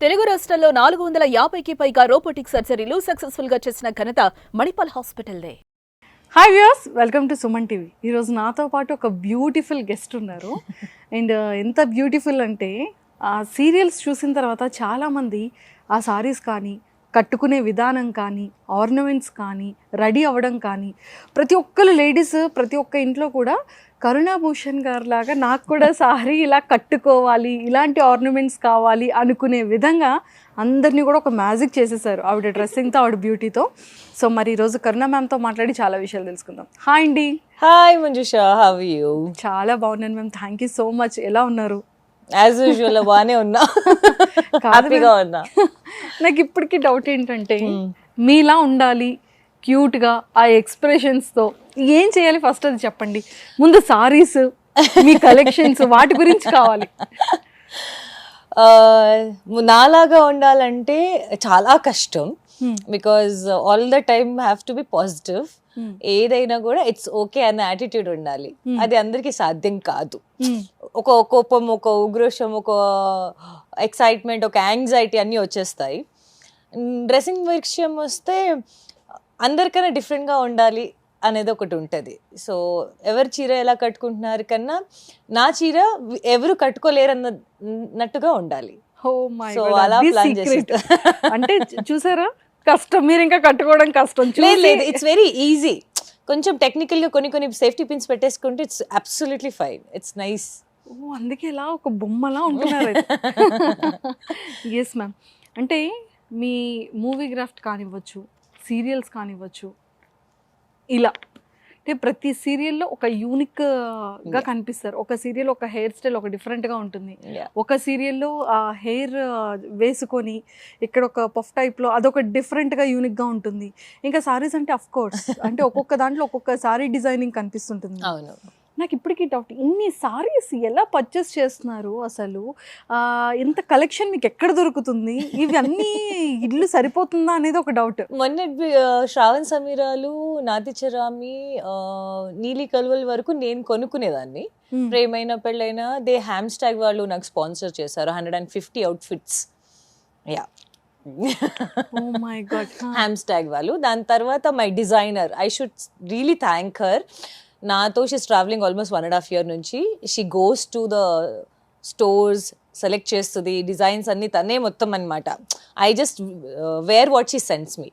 తెలుగు రాష్ట్రాల్లో 450కి పైగా రోబోటిక్ సర్జరీలు సక్సెస్ఫుల్ గా చేసిన ఘనత మణిపాల్ హాస్పిటల్దే. Hi viewers, welcome to Suman TV. ఈరోజు నాతో పాటు ఒక బ్యూటిఫుల్ గెస్ట్ ఉన్నారు. అండ్ ఎంత బ్యూటిఫుల్ అంటే ఆ సీరియల్స్ చూసిన తర్వాత చాలామంది ఆ సారీస్ కానీ, కట్టుకునే విధానం కానీ, ఆర్నమెంట్స్ కానీ, రెడీ అవ్వడం కానీ, ప్రతి ఒక్కరు లేడీస్ ప్రతి ఒక్క ఇంట్లో కూడా కరుణాభూషణ్ గారు లాగా నాకు కూడా సారీ ఇలా కట్టుకోవాలి, ఇలాంటి ఆర్నమెంట్స్ కావాలి అనుకునే విధంగా అందరినీ కూడా ఒక మ్యాజిక్ చేసేసారు ఆవిడ డ్రెస్సింగ్తో, ఆవిడ బ్యూటీతో. సో మరి ఈరోజు కరుణ మ్యామ్తో మాట్లాడి చాలా విషయాలు తెలుసుకుందాం. హాయ్ అండి. Hi Manjusha, how are you? చాలా బాగున్నాను ma'am, thank you so much. ఎలా ఉన్నారు? యాజ్ యూజువల్ బాగానే ఉన్నా, హ్యాపీగా ఉన్నా. నాకు ఇప్పటికీ డౌట్ ఏంటంటే మీలా ఉండాలి క్యూట్గా ఆ ఎక్స్ప్రెషన్స్తో ఏం చేయాలి ఫస్ట్ అది చెప్పండి. ముందు సారీస్, మీ కలెక్షన్స్, వాటి గురించి కావాలి. నాలాగా ఉండాలంటే చాలా కష్టం, because all the time have to be positive. ఏదైనా కూడా ఇట్స్ ఓకే అనే యాటిట్యూడ్ ఉండాలి. అది అందరికీ సాధ్యం కాదు. ఒక కోపం, ఒక ఉగ్రోషం, ఒక ఎక్సైట్మెంట్, ఒక యాంగ్జైటీ అన్నీ వచ్చేస్తాయి. డ్రెస్సింగ్ విషయం వస్తే అందరికన్నా డిఫరెంట్గా ఉండాలి అనేది ఒకటి ఉంటుంది. సో ఎవరి చీర ఎలా కట్టుకుంటున్నారు కన్నా నా చీర ఎవరు కట్టుకోలేరు అన్నట్టుగా ఉండాలి. సో అలా ప్లాన్ చేసి అంటే చూసారా, కష్టం. మీరు ఇంకా కట్టుకోవడం కష్టం. లేదు, ఇట్స్ వెరీ ఈజీ. కొంచెం టెక్నికల్గా కొన్ని సేఫ్టీ పిన్స్ పెట్టేసుకుంటే it's absolutely fine. It's nice. అందుకే ఇలా ఒక బొమ్మలా ఉంటున్నారు. Yes ma'am. అంటే మీ మూవీ గ్రాఫ్ట్ కానివ్వచ్చు, సీరియల్స్ కానివ్వచ్చు, ఇలా అంటే ప్రతి సీరియల్లో ఒక యూనిక్గా కనిపిస్తారు. ఒక సీరియల్ ఒక హెయిర్ స్టైల్ ఒక డిఫరెంట్గా ఉంటుంది. ఒక సీరియల్లో ఆ హెయిర్ వేసుకొని ఇక్కడ ఒక పఫ్ టైప్లో అదొక డిఫరెంట్గా యూనిక్గా ఉంటుంది. ఇంకా సారీస్ అంటే అఫ్ కోర్స్ అంటే ఒక్కొక్క దాంట్లో ఒక్కొక్క సారీ డిజైనింగ్ కనిపిస్తుంటుంది. అవును. నాకు ఇప్పటికీ డౌట్, ఇన్ని సారీస్ ఎలా పర్చేస్ చేస్తున్నారు అసలు? ఇంత కలెక్షన్ మీకు ఎక్కడ దొరుకుతుంది? ఇవన్నీ ఇల్లు సరిపోతుందా అనేది ఒక డౌట్. మొన్న శ్రావణ్ సమీరాలు, నాతిచరామి, నీలి కల్వల్ వరకు నేను కొనుక్కునేదాన్ని. ప్రేమైన పెళ్ళైన దే హ్యామ్స్ ట్యాగ్ వాళ్ళు నాకు స్పాన్సర్ చేశారు 150 అవుట్ఫిట్స్. యా, హ్యామ్స్ ట్యాగ్ వాళ్ళు. దాని తర్వాత my designer, I should really thank her. నాతో షీస్ ట్రావెలింగ్ ఆల్మోస్ట్ 1.5 years నుంచి. She goes to the stores, select చేస్తుంది, డిజైన్స్ అన్నీ తనే మొత్తం అనమాట. I just wear what she sends me.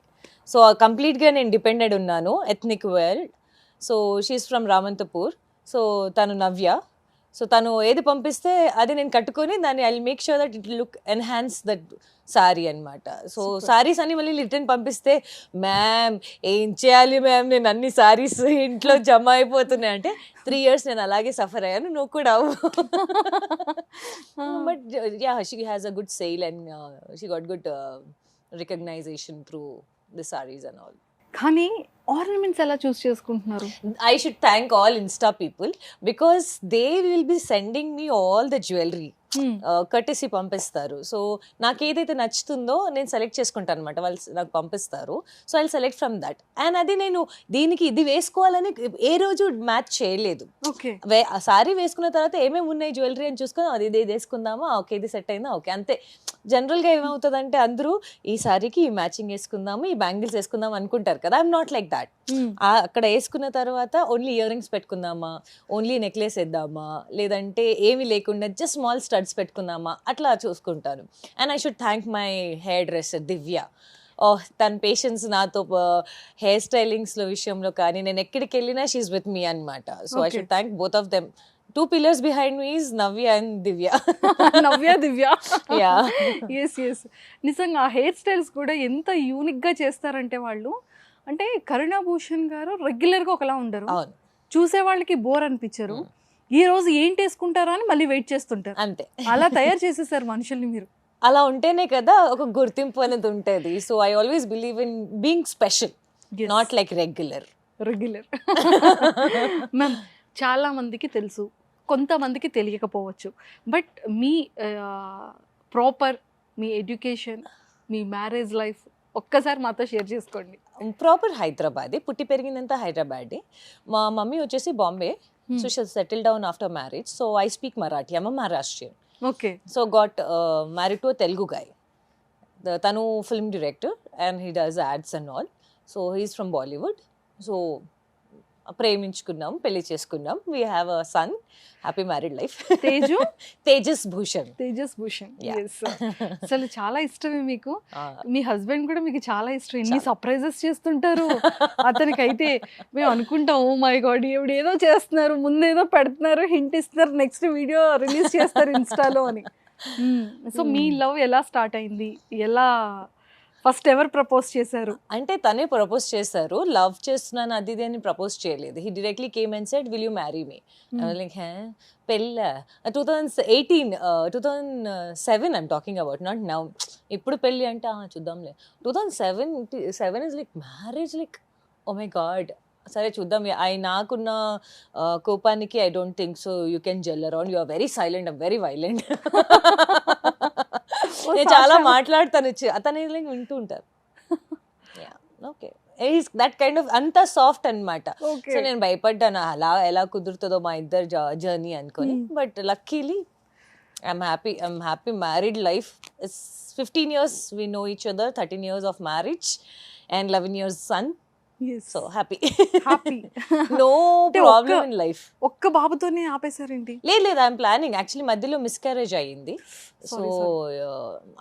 So కంప్లీట్గా నేను డిపెండెడ్ ఉన్నాను ethnic wear. So she's from Ramanthapur. So తను నవ్య. సో తను ఏది పంపిస్తే అది నేను కట్టుకొని దాన్ని I make sure that it look enhance that sorry అనమాట. సో సారీస్ అన్ని మళ్ళీ రిటర్న్ పంపిస్తే, మ్యామ్ ఏం చేయాలి మ్యామ్, నేను అన్ని సారీస్ ఇంట్లో జమ అయిపోతున్నాయి అంటే 3 years నేను అలాగే సఫర్ అయ్యాను. నువ్వు కూడా but yeah, she has a good sale and she got good recognition through the saris and all. కానీ ఆర్నమెంట్స్ ఎలా చూస్ చేసుకుంటున్నారు? I should thank all Insta people because they will be sending me all the jewelry. కట్టేసి పంపిస్తారు. So నాకు ఏదైతే నచ్చుతుందో నేను select చేసుకుంటాను అనమాట. వాళ్ళు నాకు పంపిస్తారు. So I select from that. And అది నేను దీనికి ఇది వేసుకోవాలని ఏ రోజు మ్యాచ్ చేయలేదు. ఆ సారీ వేసుకున్న తర్వాత ఏమేమి ఉన్నాయి జ్యువెలరీ అని చూసుకొని అది ఇది వేసుకుందామా, ఓకే ఇది సెట్ అయిందా, ఓకే అంతే. జనరల్గా ఏమవుతుందంటే అందరూ ఈ సారీకి ఈ మ్యాచింగ్ వేసుకుందాము, ఈ బ్యాంగిల్స్ వేసుకుందాం అనుకుంటారు కదా. I'm not like that. అక్కడ వేసుకున్న తర్వాత ఓన్లీ ఇయర్ రింగ్స్ పెట్టుకుందామా, ఓన్లీ నెక్లెస్ వేద్దామా, లేదంటే ఏమీ లేకుండా జస్ట్ స్మాల్ స్టడ్స్ పెట్టుకుందామా, అట్లా చూసుకుంటాను. And I should thank my hairdresser Divya. తన పేషెన్స్ నాతో హెయిర్ స్టైలింగ్స్లో విషయంలో కానీ నేను ఎక్కడికి వెళ్ళినా షీఈస్ విత్ మీ అనమాట. So I should thank both of them. 2 pillars behind me is Navya and Divya. Navya, Divya. Yeah. Yes yes. నిజంగా ఆ హెయిర్ స్టైల్స్ కూడా ఎంత యూనిక్గా చేస్తారంటే వాళ్ళు. అంటే కరుణాభూషణ్ గారు రెగ్యులర్గా ఒకలా ఉండరు, చూసే వాళ్ళకి బోర్ అనిపించరు. ఈ రోజు ఏంటి వేసుకుంటారా అని మళ్ళీ వెయిట్ చేస్తుంటారు. అంతే, అలా తయారు చేసేసారు మనుషుల్ని మీరు. అలా ఉంటేనే కదా ఒక గుర్తింపు అనేది ఉంటుంది. So I always believe in being special, not like regular. Ma'am, చాలా మందికి తెలుసు, కొంతమందికి తెలియకపోవచ్చు. But me proper me education, me marriage life ఒక్కసారి మాతో షేర్ చేసుకోండి. ప్రాపర్ హైదరాబాద్, పుట్టి పెరిగిందంతా హైదరాబాద్. మా మమ్మీ వచ్చేసి Bombay. So she settled down after marriage. So I speak Marathi. I'm a Maharashtrian. Okay. So got married to a Telugu guy. తను film director and he does ads and all. So he's from Bollywood. So ప్రేమించుకున్నాం, పెళ్లి చేసుకున్నాం. We have a son. Happy married life. Teju Tejas Bhushan. Tejas Bhushan. Yeah. Yes. అసలు చాలా ఇష్టమే మీకు. Ah. మీ husband కూడా మీకు చాలా ఇష్టం. ఎన్ని సర్ప్రైజెస్ చేస్తుంటారు అతనికైతే. మేము అనుకుంటాం ఓ మై గాడ్ ఇప్పుడు ఏదో చేస్తున్నారు, ముందేదో పెడుతున్నారు, హింట్ ఇస్తున్నారు, నెక్స్ట్ వీడియో రిలీజ్ చేస్తారు ఇన్స్టాలో అని. సో మీ లవ్ ఎలా స్టార్ట్ అయింది, ఎలా ఫస్ట్ ఎవరు ప్రపోజ్ చేశారు? అంటే తనే ప్రపోజ్ చేశారు. లవ్ చేస్తున్నాను అది ఇది అని ప్రపోజ్ చేయలేదు. He directly came and said will you marry me. Like పెళ్ళ 2018 2007 I'm talking about, not now. ఇప్పుడు పెళ్ళి అంటే చూద్దాంలే. 2007 is like marriage, like oh my god. సరే చూద్దాం. నాకున్న కోపానికి I don't think so you can gel around. You are very silent, I'm very violent. నేను చాలా మాట్లాడతాను, అతను వింటూ ఉంటారు. ఓకే, దట్ కైండ్ ఆఫ్ అంతా సాఫ్ట్ అనమాట. సో నేను భయపడ్డాను అలా ఎలా కుదురుతుందో మా ఇద్దరు జర్నీ అనుకొని. But luckily I'm happy married life. It's 15 years we know each other, 13 years of marriage and 11 years son. So happy. No problem in life. ఒక్క బాబుతోనే ఆపేశారేంటి? లేదు, ఐఎమ్ ప్లానింగ్. యాక్చువల్లీ మధ్యలో మిస్క్యారేజ్ అయ్యింది. సో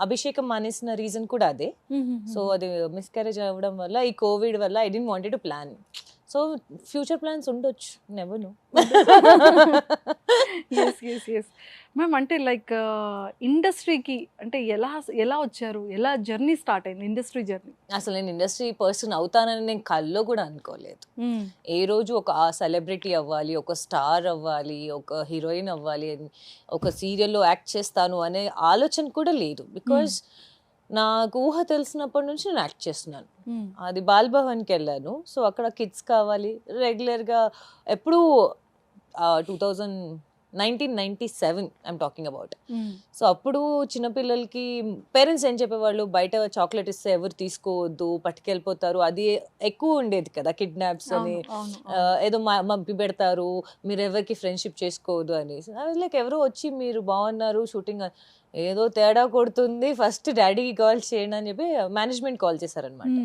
అభిషేకం మానేసిన రీజన్ కూడా అదే. సో అది మిస్క్యారేజ్ అవ్వడం వల్ల, ఈ కోవిడ్ వల్ల I don't wanted to plan. So future plans ఉండొచ్చు, నెవర్ నో. మ్యామ్ అంటే లైక్ ఇండస్ట్రీకి అంటే ఎలా వచ్చారు, ఎలా జర్నీ స్టార్ట్ అయింది, ఇండస్ట్రీ జర్నీ? అసలు నేను ఇండస్ట్రీ పర్సన్ అవుతానని నేను కల్లో కూడా అనుకోలేదు. ఏ రోజు ఒక సెలబ్రిటీ అవ్వాలి, ఒక స్టార్ అవ్వాలి, ఒక హీరోయిన్ అవ్వాలి, ఒక సీరియల్లో యాక్ట్ చేస్తాను అనే ఆలోచన కూడా లేదు. బికాజ్ నాకు ఊహ తెలిసినప్పటి నుంచి నేను యాక్ట్ చేస్తున్నాను. అది బాల్భవన్కి వెళ్ళాను. సో అక్కడ కిడ్స్ కావాలి రెగ్యులర్గా. ఎప్పుడు 1997 ఐఎమ్ టాకింగ్ అబౌట్. సో అప్పుడు చిన్నపిల్లలకి పేరెంట్స్ ఏం చెప్పేవాళ్ళు, బయట చాక్లెట్ ఇస్తే ఎవరు తీసుకోవద్దు, పట్టుకెళ్ళిపోతారు, అది ఎక్కువ ఉండేది కదా, కిడ్నాప్స్ అని, ఏదో మంపి పెడతారు, మీరు ఎవరికి ఫ్రెండ్షిప్ చేసుకోవద్దు అని. లైక్ ఎవరో వచ్చి మీరు బాగున్నారు షూటింగ్, ఏదో తేడా కొడుతుంది, ఫస్ట్ డాడీకి కాల్ చేయండి అని చెప్పి మేనేజ్మెంట్ కాల్ చేశారనమాట.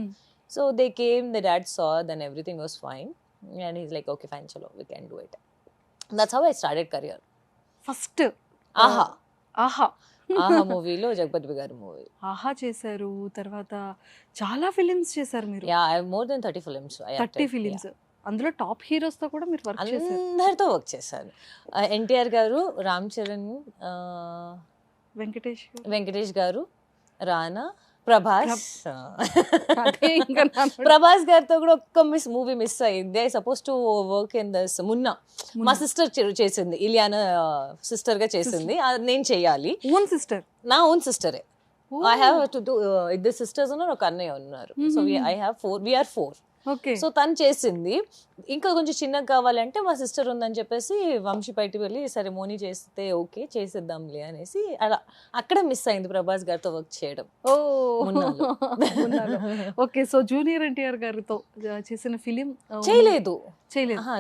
So they came, the dad saw, then everything was fine and is like okay fine, చలో we can do it. That's how I started career. First Aha మూవీలో, జగపతి గారి మూవీ ఆహా చేశారు. తర్వాత చాలా ఫిలిమ్స్ చేశారు మీరు. Yeah, I have more than 30 films. 30 films. అందులో టాప్ హీరోస్ తో కూడా మీరు వర్క్ చేశారు. అందరితో వర్క్ చేశాను. ఎన్టీఆర్ గారు, రామ్ చరణ్, వెంకటేష్ గారు, రానా, ప్రభాస్. ప్రభాస్ గారితో కూడా ఒక్క మూవీ మిస్ అయింది. I suppose to work in this Munna. మా సిస్టర్ చేసింది, ఇలియానా సిస్టర్ గా చేసింది, నేను చెయ్యాలి. Own sister? నా ఓన్ సిస్టరే. ఐ హ్యావ్ టు డూ, ఇద్దరు సిస్టర్స్ ఉన్నారు, ఒక అన్నయ్య ఉన్నారు. So I have 4, we are 4. So తను చేసింది. ఇంకా కొంచెం చిన్నగా కావాలంటే మా సిస్టర్ ఉందని చెప్పేసి వంశీ బయటికి వెళ్ళి సరే మోనీ చేస్తే ఓకే చేసేద్దాంలే అనేసి అలా అక్కడ మిస్ అయింది ప్రభాస్ గారితో వర్క్ చేయడం. ఓకే, సో జూనియర్ ఎన్టీఆర్ గారితో చేసిన ఫిలిం చేయలేదు.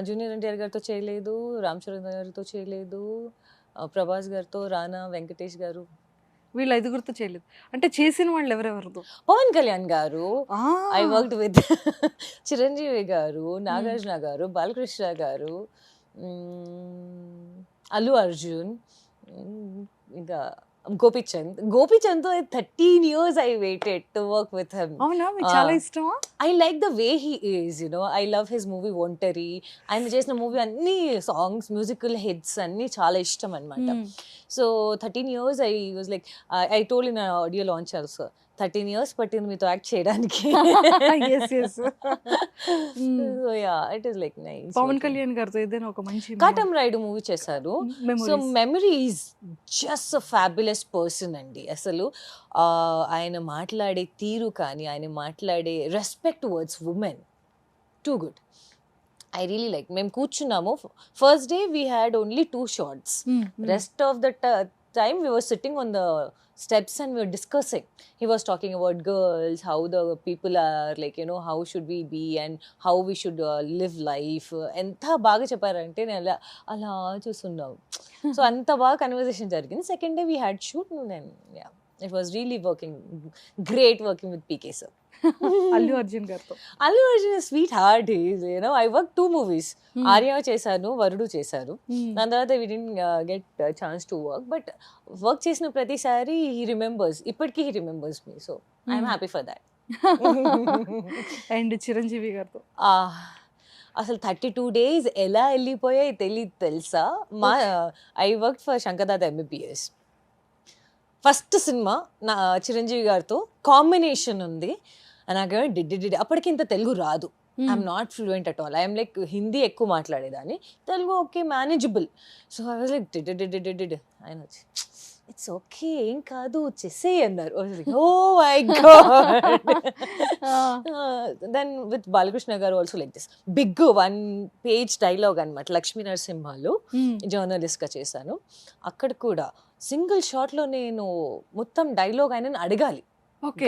జూనియర్ ఎన్టీఆర్ గారితో చేయలేదు, రామ్ చరణ్ గారితో చేయలేదు, ప్రభాస్ గారితో, రానా, వెంకటేష్ గారు, వీళ్ళు 5గురితో చేయలేదు. అంటే చేసిన వాళ్ళు ఎవరెవరితో? పవన్ కళ్యాణ్ గారు, ఐ వర్క్డ్ విత్ చిరంజీవి గారు, నాగార్జున గారు, బాలకృష్ణ గారు, అల్లు అర్జున్, ఇంకా గోపీచంద్ తో 13 years I waited to work with him. అవునా, మీకు చాలా ఇష్టమా? I like the way he is, you know. I love his movie ఒంటరి. ఆయన చేసిన మూవీ అన్ని సాంగ్స్, మ్యూజికల్ హిట్స్ అన్ని చాలా ఇష్టం అనమాట. So 13 years I was like, I told in an audio launch also, 13 years పట్టింది మీతో యాక్ట్ చేయడానికి. So yeah, it is like nice. Pawan Kalyan గారితో ఏదైనా ఒక మంచి కాటం రైడు మూవీ చేశారు. So memory is just a fabulous person అండి. అసలు ఆయన మాట్లాడే తీరు కానీ, ఆయన మాట్లాడే respect words women, too good. I really like. మేము కూర్చున్నాము, first day we had only 2 shots. Rest of the time we were sitting on the steps and we were discussing. He was talking about girls, how the people are, like, you know, how should we be and how we should live life. ఎంత బాగా చెప్పారంటే నేను అలా చూస్తున్నావు. So అంత బాగా conversation జరిగింది. Second day we had shoot. It was really great working with PK sir. Allu Arjun గారితో. Allu Arjun sweet heart is, you know I work 2 movies. Arya చేశాను, వరుడు చేశారు. దాని తర్వాత we didn't get chance to work, but work చేసిన ప్రతిసారి హీ రిమెంబర్స్, ఇప్పటికీ he remembers me. So I'm happy for that. And Chiranjeevi గారితో. అసలు 32 days ఎలా వెళ్ళిపోయాయి తెలియదు తెలుసా. I work for Shankar Dada MBBS. First cinema నా చిరంజీవి గారితో కాంబినేషన్ ఉంది. నాకు అప్పటికి ఇంత తెలుగు రాదు. I'm not fluent at all. I'm like Hindi ఎక్కువ మాట్లాడేదాన్ని, Telugu okay manageable. So I was like ఆయన వచ్చి ఇట్స్ ఓకే ఏం కాదు చేసే అన్నారు. Oh my god. Then with Balakrishna గారు also like this big 1-page dialogue అనమాట. లక్ష్మీ నరసింహలో జర్నలిస్ట్గా చేశాను. అక్కడ కూడా సింగిల్ షాట్లో నేను మొత్తం డైలాగ్ ఆయనని అడగాలి,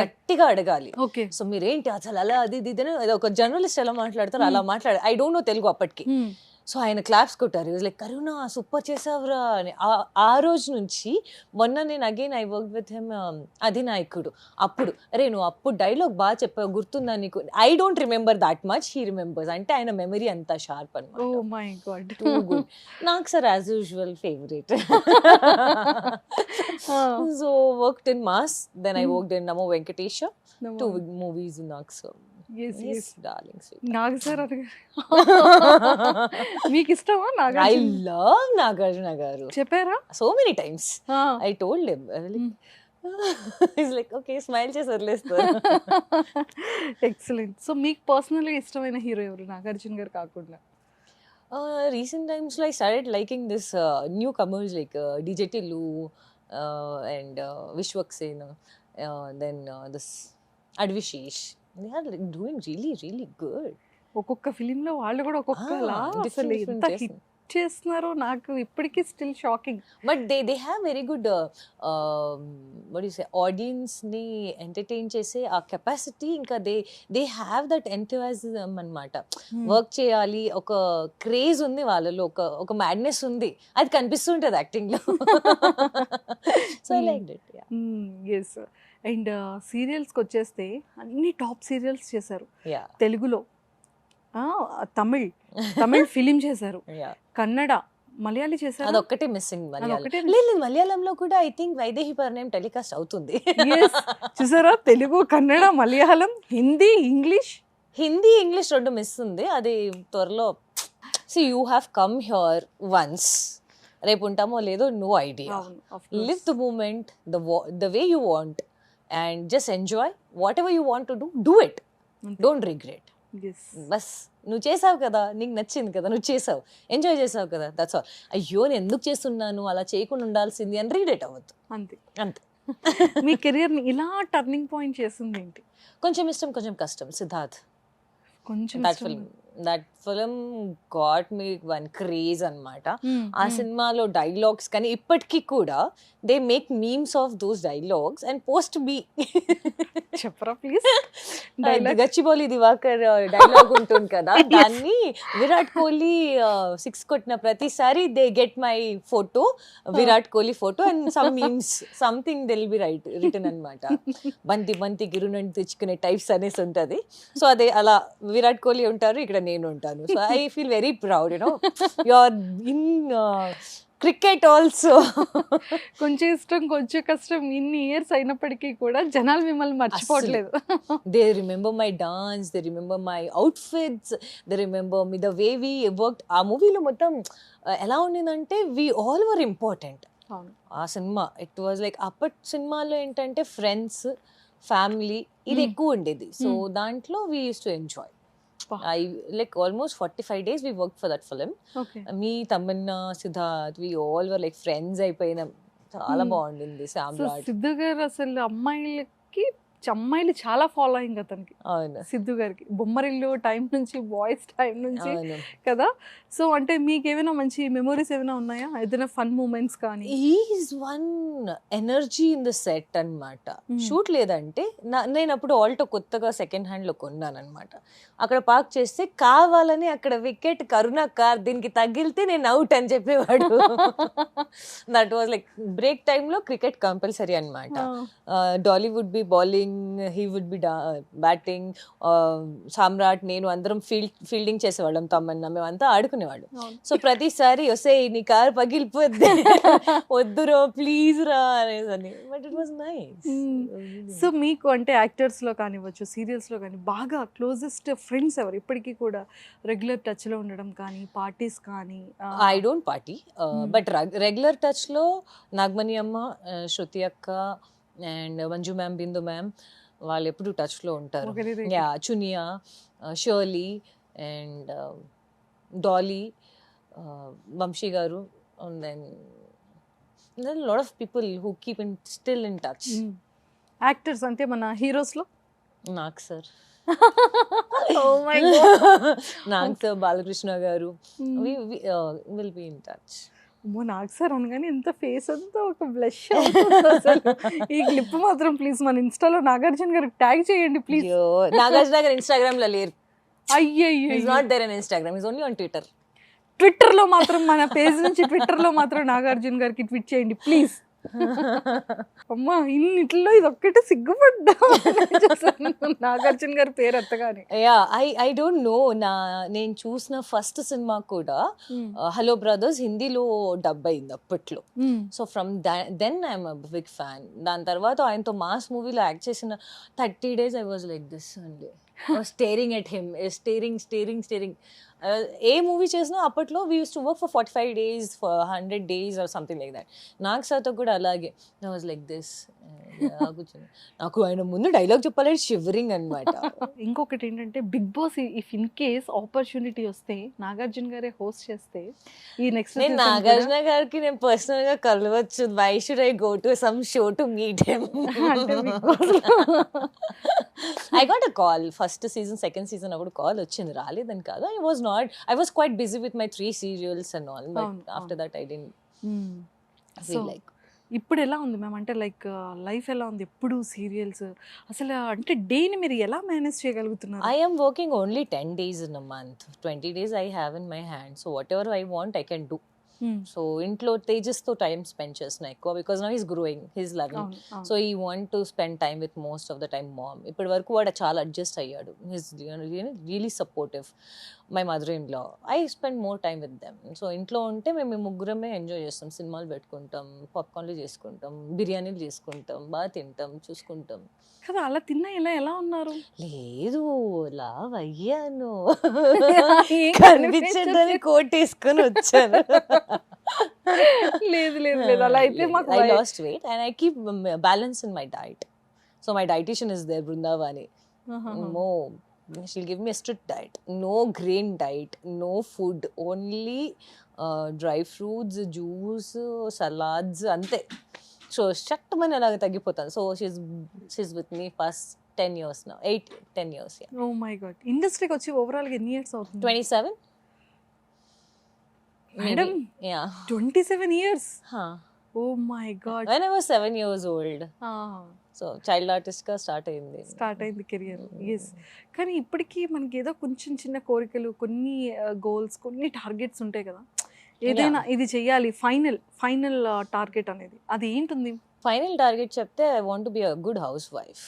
గట్టిగా అడగాలి. సో మీరేంటి అసలు అలా అది ఇది అని ఒక జర్నలిస్ట్ ఎలా మాట్లాడతారు అలా మాట్లాడారు. ఐ డోంట్ నో తెలుగు అప్పటికి. సో ఆయన క్లాప్స్ కొట్టారు. లైక్ కరుణ సూపర్ చేసావురా అని. ఆ రోజు నుంచి మొన్న నేను again I work with him Adhinayakudu. అప్పుడు అరే నువ్వు అప్పుడు డైలాగ్ బాగా చెప్పావు గుర్తుందా నీకు. I don't remember that much, he remembers. అంటే ఆయన మెమరీ అంతా షార్ప్ అనమాట. Oh my god. Too good. నాకు sir as usual favourite. So worked in Mass, then I worked in Namo Venkatesa. 2 movies నాకు. సో నాగ సార్ మీకు ఇష్టమా? ఐ లవ్ నాగార్జున గారు. చెప్పారా? So many times I told him. It's like okay smile చేసి వదిలేస్తారు. Excellent. So మీకు పర్సనల్గా ఇష్టమైన హీరో ఎవరు నాగార్జున గారు కాకుండా? Recent times I started liking this newcomers like DJ Tillu and Vishwak Sena, then this Advishesh. They are like doing really good. ఒక్కొక్క ఫిలింలో వాళ్ళు కూడా ఒక్కొక్కలా అసలు ఎంత హిట్ చేస్తున్నారో నాకు ఇప్పటికీ still shocking. But they have very good what you say audience ని ఎంటర్టైన్ చేసే ఆ కెపాసిటీ. ఇంకా దే హ్యావ్ దట్ ఎంథూసియాజం అన్నమాట. వర్క్ చేయాలి, ఒక క్రేజ్ ఉంది వాళ్ళలో, ఒక మ్యాడ్నెస్ ఉంది, అది కనిపిస్తుంటది యాక్టింగ్ లో. So I like that. Yes. And సీరియల్స్కి వచ్చేస్తే అన్ని టాప్ సీరియల్స్ చేశారు తెలుగులో. తమిళ్ ఫిలిం చేశారు, కన్నడ, మలయాళీ చేశారు. అదొక్కటే మిస్సింగ్. లేదు మలయాళంలో కూడా I think Vaidehi Parinayam telecast అవుతుంది. చూసారా? తెలుగు, కన్నడ, మలయాళం, హిందీ, ఇంగ్లీష్ 2 మిస్ ఉంది. అది త్వరలో. See, you have come here once. రేపు ఉంటామో లేదో no idea. Live the moment the way you want and just enjoy whatever you want to do it. Don't regret. Bus నువ్వు చేసావు కదా, నీకు నచ్చింది కదా, నువ్వు చేసావు, ఎంజాయ్ చేసావు కదా, దట్స్ ఆల్. అయ్యో నేను ఎందుకు చేస్తున్నాను, అలా చేయకుండా ఉండాల్సింది అని రీడేట్ అవ్వద్దు. అంతే. మీ కెరియర్ని ఇలా టర్నింగ్ పాయింట్ చేసింది ఏంటి? కొంచెం ఇష్టం కొంచెం కష్టం. సిద్ధార్థ్. కొంచెం that film got me one craze అనమాట. ఆ సినిమాలో డైలాగ్స్ కానీ ఇప్పటికీ కూడా they make memes of those dialogues and post me. చెప్పరా ప్లీజ్? గచ్చిబౌలి దివాకర్ డైలాగ్ ఉంటుంది కదా, దాన్ని విరాట్ కోహ్లీ 6 కొట్టిన ప్రతిసారి they get my photo, Virat Kohli photo and some memes something they will be written అనమాట. బంతి గిరునంటి తెచ్చుకునే టైప్స్ అనేసి ఉంటుంది. సో అదే అలా విరాట్ కోహ్లీ ఉంటారు, ఇక్కడ నేను ఉంటాను. So I feel very proud, you know you are in cricket also. కొంచెం ఇష్టం కొంచెం కష్టం ఇన్ని ఇయర్స్ అయినప్పటికీ కూడా జనాలు మిమ్మల్ని మర్చిపోవట్లేదు. They remember my dance, they remember my outfits, they remember me the way we worked. ఆ మూవీలో మొత్తం ఎలా ఉండిందంటే వి ఆల్ వర్ ఇంపార్టెంట్. ఆ సినిమా ఇట్ వాజ్ లైక్ అప్పటి సినిమాలో ఏంటంటే ఫ్రెండ్స్, ఫ్యామిలీ ఇది ఎక్కువ ఉండేది. సో దాంట్లో we used to enjoy. I like almost 45 days we worked for that film. Me, Tamanna, Siddharth, we all were like friends అయిపోయినాం. చాలా బాగుండింది. సామ్రాట్. సిద్ధు గారు అసలు అమ్మాయిలకి అమ్మాయిలు చాలా ఫాలోయింగ్ అతనికి, అవును సిద్ధు గారికి, బొమ్మరిల్లు టైం నుంచి, బాయ్స్ టైం నుంచి అవును. కదా. సో అంటే మీకు ఏమైనా మంచి మెమోరీస్ ఏమైనా ఉన్నాయా, ఏదైనా ఫన్ మూమెంట్స్ కానీ? Is one energy in the set అన్నమాట. షూట్ లేదంటే నేను అప్పుడు ఆల్టో కొత్తగా సెకండ్ హ్యాండ్ లో కొన్నాను అనమాట. అక్కడ పార్క్ చేస్తే కావాలని అక్కడ వికెట్ కరుణ కార్ దీనికి తగిలితే నేను అవుట్ అని చెప్పేవాడు. దట్ వాజ్ లైక్ బ్రేక్ టైంలో క్రికెట్ కంపల్సరీ అనమాట. Dolly would be bowling, he would be batting, Samrat నేను అందరం ఫీల్డింగ్ చేసేవాళ్ళం. తమ్మన్నా మేమంతా ఆడుకునేవాళ్ళం. సో ప్రతిసారి వస్తే నీ కారు పగిలిపోద్ది, వద్దురో ప్లీజ్ రా అనేసి. But it was nice. So మీకు అంటే యాక్టర్స్ లో కానివ్వచ్చు, సీరియల్స్ లో కానీ బాగా క్లోజెస్ట్ ఫ్రెండ్స్ ఎవరు ఇప్పటికీ కూడా రెగ్యులర్ టచ్ లో ఉండడం కానీ, పార్టీస్ కానీ? I don't party, but regular touch లో నాగమణి అమ్మ, శృతి అక్క and Manju ma'am, Bindu ma'am వాళ్ళు ఎప్పుడు టచ్ లో ఉంటారు. Yeah, Chuniya, Shirley and Dolly, Vamshi గారు, and then there are a lot of people who keep still in touch. Actors అంటే మన హీరోస్ లో Nag sir, Oh my God. Nag sir, Balakrishna గారు, we will be in touch. అమ్మో, నాకు సార్ అనగానే ఎంత ఫేస్ అంతా ఒక బ్లష్. ఈ క్లిప్ మాత్రం ప్లీజ్ మన ఇన్స్టాలో నాగార్జున గారికి ట్యాగ్ చేయండి ప్లీజ్. నాగార్జున గారు ఇన్స్టాగ్రామ్ లో లేరు. అయ్యయ్యో, He's not there on Instagram, he's only on Twitter. Twitter లో మాత్రం, మన పేజ్ నుంచి ట్విట్టర్ లో మాత్రం నాగార్జున గారికి ట్వీట్ చేయండి ప్లీజ్. అమ్మా, ఇన్నిట్లో ఇది ఒక్కటే సిగ్గుపడ్డా నాగార్జున గారి పేరు ఎత్తగానే. Yeah, I don't know. నేను చూసిన ఫస్ట్ సినిమా కూడా హలో బ్రదర్స్ హిందీలో డబ్ అయింది అప్పట్లో. So from then I'm big fan. దాని తర్వాత ఆయనతో మాస్ మూవీలో యాక్ట్ చేసిన 30 days I was like this అండి, స్టేరింగ్ ఎట్ హిమ్, స్టేరింగ్. ఏ మూవీ చేసినా అప్పట్లో we used to work for 45 days, for 100 days or something like that. Nag సార్తో కూడా అలాగే ఐ వాజ్ లైక్ దిస్. నాకు ఆయన ముందు డైలాగ్ చెప్పాలంటే షివరింగ్ అనమాట. ఇంకొకటి ఏంటంటే Bigg Boss if in case opportunity వస్తే నాగార్జున గారే హోస్ట్ చేస్తే ఈ నెక్స్ట్ నేను నాగార్జున గారికి నేను పర్సనల్ గా కలవచ్చు. Why should I go to some show to meet him? I got a call first season, second season అప్పుడు కాల్ వచ్చింది, రాలేదని కాదు. I was quite busy with my 3 serials and all, but after that I didn't feel like. ఇప్పుడు ఎలా ఉంది ma'am, అంటే like life ఎలా ఉంది? ఎప్పుడు సీరియల్స్ అసలు అంటే డేని మీరు ఎలా మేనేజ్ చేయగలుగుతున్నారు? I am working only 10 days in a month. 20 days I have in my hand, so whatever I want I can do. So ఇంట్లో తేజస్తో టైం స్పెండ్ చేస్తున్నా ఎక్కువ, because now he's growing, he's loving. So ఈ want to spend time with most of the time mom. ఇప్పటి వరకు వాడు చాలా adjust అయ్యాడు. He's really supportive. My mother in law, I spend more time with them. So ఇంట్లో ఉంటే మేము ముగ్గురమే ఎంజాయ్ చేస్తాం. సినిమాలు పెట్టుకుంటాం, పాప్కార్న్లు చేసుకుంటాం, బిర్యానీలు చేసుకుంటాం, బాగా తింటాం, చూసుకుంటాం కదా. అలా తిన్నా ఎలా ఉన్నారు? లేదు, లావ్ అయ్యాను, కనిపించదని కోట్ వేసుకొని వచ్చాను. లేదు లేదు లేదు, అలా అయితే మాకు I lost weight and I keep balance in my diet. So my dietitian is there, Brindavani. She'll give me a strict diet. No grain diet, no food, only dry fruits, juice, salads, ante. So shaktamani alaga taggipothanu. So she's with me past 10 years now, 8-10 years. Yeah. Oh my god. ఇండస్ట్రీకి వచ్చి overall గా ఎన్ని years అవుతుంది? 27. Madam, yeah, 27 years. Oh my god. When I was 7 years old. So child artist గా start అయింది career. Yes, కానీ ఇప్పటికీ మనకి ఏదో కొంచెం చిన్న కోరికలు, కొన్ని గోల్స్, కొన్ని టార్గెట్స్ ఉంటాయి కదా. ఏదైనా ఇది చెయ్యాలి ఫైనల్ టార్గెట్ అనేది, అది ఏంటుంది? ఫైనల్ టార్గెట్ చెప్తే I want to be a good house wife.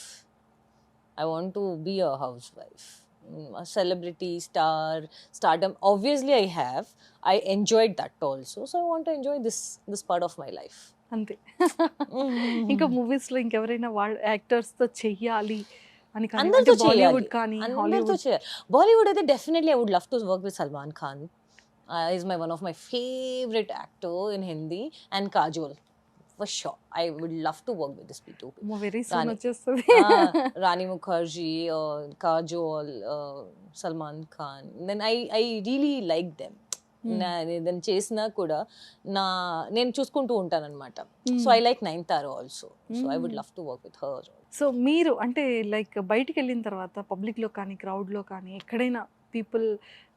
I want to be a house wife. Celebrity, stardom, obviously I enjoyed that also, so I want to enjoy this part of my life. అంతే. ఇంకా movies లో ఇంకెవరైనా actors తో చెయ్యాలి అని కానీ, బాలీవుడ్ కానీ Hollywood? Bollywood అయితే definitely I would love to work with Salman Khan. Is one of my favorite actor in Hindi, and Kajol. For sure, I would love to work with these people. Very soon వచ్చేస్తుంది. Rani Mukherjee, Kajol, Salman Khan. Then I really like them. ఏదైనా చేసినా కూడా నేను చూసుకుంటూ ఉంటాను అనమాట. So I like Nayanthara also. So I would love to work with her. So మీరు అంటే లైక్ బయటికి వెళ్ళిన తర్వాత పబ్లిక్లో కానీ క్రౌడ్లో కానీ ఎక్కడైనా పీపుల్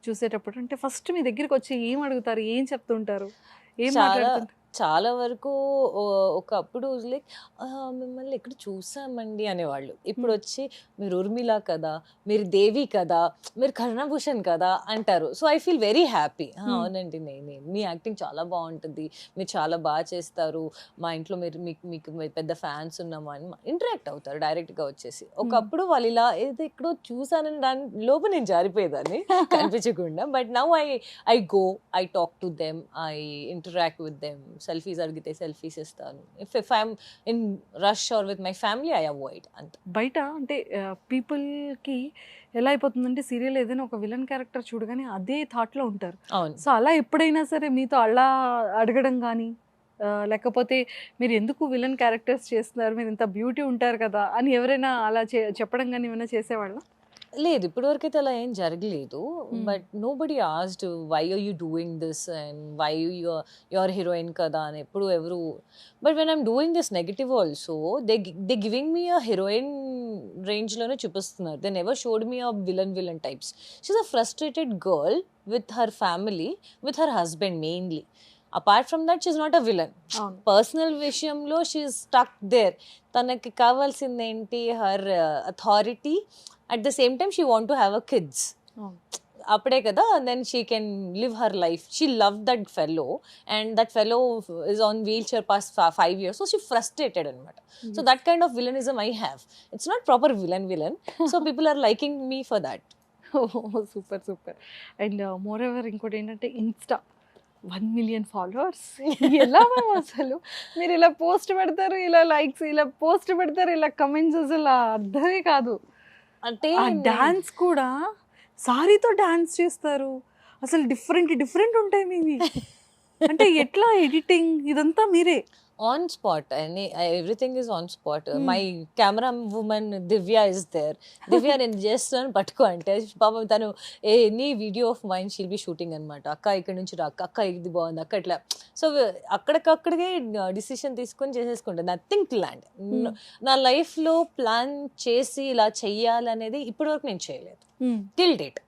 చూసేటప్పుడు అంటే ఫస్ట్ మీ దగ్గరికి వచ్చి ఏం అడుగుతారు, ఏం చెప్తుంటారు, ఏం మాట్లాడుతుంటారు? చాలా వరకు ఒకప్పుడు లైక్ మిమ్మల్ని ఎక్కడ చూసామండి అనేవాళ్ళు. ఇప్పుడు వచ్చి మీరు ఉర్మిళ కదా, మీరు దేవి కదా, మీరు కరుణభూషణ్ కదా అంటారు. So I feel very happy. అవునండి, నేనే, మీ యాక్టింగ్ చాలా బాగుంటుంది, మీరు చాలా బాగా చేస్తారు, మా ఇంట్లో మీకు పెద్ద ఫ్యాన్స్ ఉన్నాము అని ఇంటరాక్ట్ అవుతారు డైరెక్ట్గా వచ్చేసి. ఒకప్పుడు వాళ్ళు ఇలా ఏదో ఎక్కడో చూసానని దాని లోపు నేను జారిపోయేదాన్ని కనిపించకుండా. But now I go, I talk to them, I interact with them. Selfies అడిగితే సెల్ఫీస్ ఇస్తాను. If I'm in rush or with my family I avoid. అంతే. బయట అంటే పీపుల్కి ఎలా అయిపోతుందంటే సీరియల్ ఏదైనా ఒక విలన్ క్యారెక్టర్ చూడగానే అదే థాట్లో ఉంటారు. అవును. సో అలా ఎప్పుడైనా సరే మీతో అలా అడగడం కానీ లేకపోతే మీరు ఎందుకు విలన్ క్యారెక్టర్స్ చేస్తున్నారు, మీరు ఇంత బ్యూటీ ఉంటారు కదా అని ఎవరైనా అలా చెప్పడం కానీ ఏమైనా చేసేవాళ్ళ? లేదు, ఇప్పటివరకు అయితే అలా ఏం జరగలేదు. But nobody asked why are you doing this and why your heroine కదా అని ఎప్పుడు ఎవరు. But when I'm doing this negative also they giving me a heroine రేంజ్లోనే చూపిస్తున్నారు. They never showed me a villain types. She's a frustrated girl with her family, with her husband mainly. Apart from that she's not a villain. Personal విషయంలో she's stuck there. తనకి కావాల్సింది ఏంటి, her authority. At the same time, she want to have a kids. అప్పుడే కదా, then she can live her life. She loved that fellow and that fellow is on wheelchair past 5 years. So she frustrated anamata. So that kind of villainism I have. It's not proper villain. So people are liking me for that. Super. And more ever ఇంకోటి ఏంటంటే Insta 1 million followers. ఎలా అసలు మీరు ఇలా post పెడతారు, ఇలా likes, ఇలా post పెడతారు, ఇలా కమెంట్స్, అసలు అర్థమే కాదు. అంటే డాన్స్ కూడా సారీతో డాన్స్ చేస్తారు, అసలు డిఫరెంట్ ఉంటాయి మీవి. అంటే ఎట్లా ఎడిటింగ్ ఇదంతా మీరే? on spot, and everything is on spot. My camera woman Divya is there. Divya నేను చేస్తాను పట్టుకో అంటే పాపం తను any video of mind she'll be shooting అనమాట. అక్క ఇక్కడ నుంచి రా, అక్క ఇది బాగుంది, అక్క ఇట్లా. సో అక్కడికక్కడికే డిసిషన్ తీసుకొని చేసేసుకుంటాను. Nothing plan. నా లైఫ్లో ప్లాన్ చేసి ఇలా చెయ్యాలనేది ఇప్పటివరకు నేను చేయలేదు టిల్ డేట్.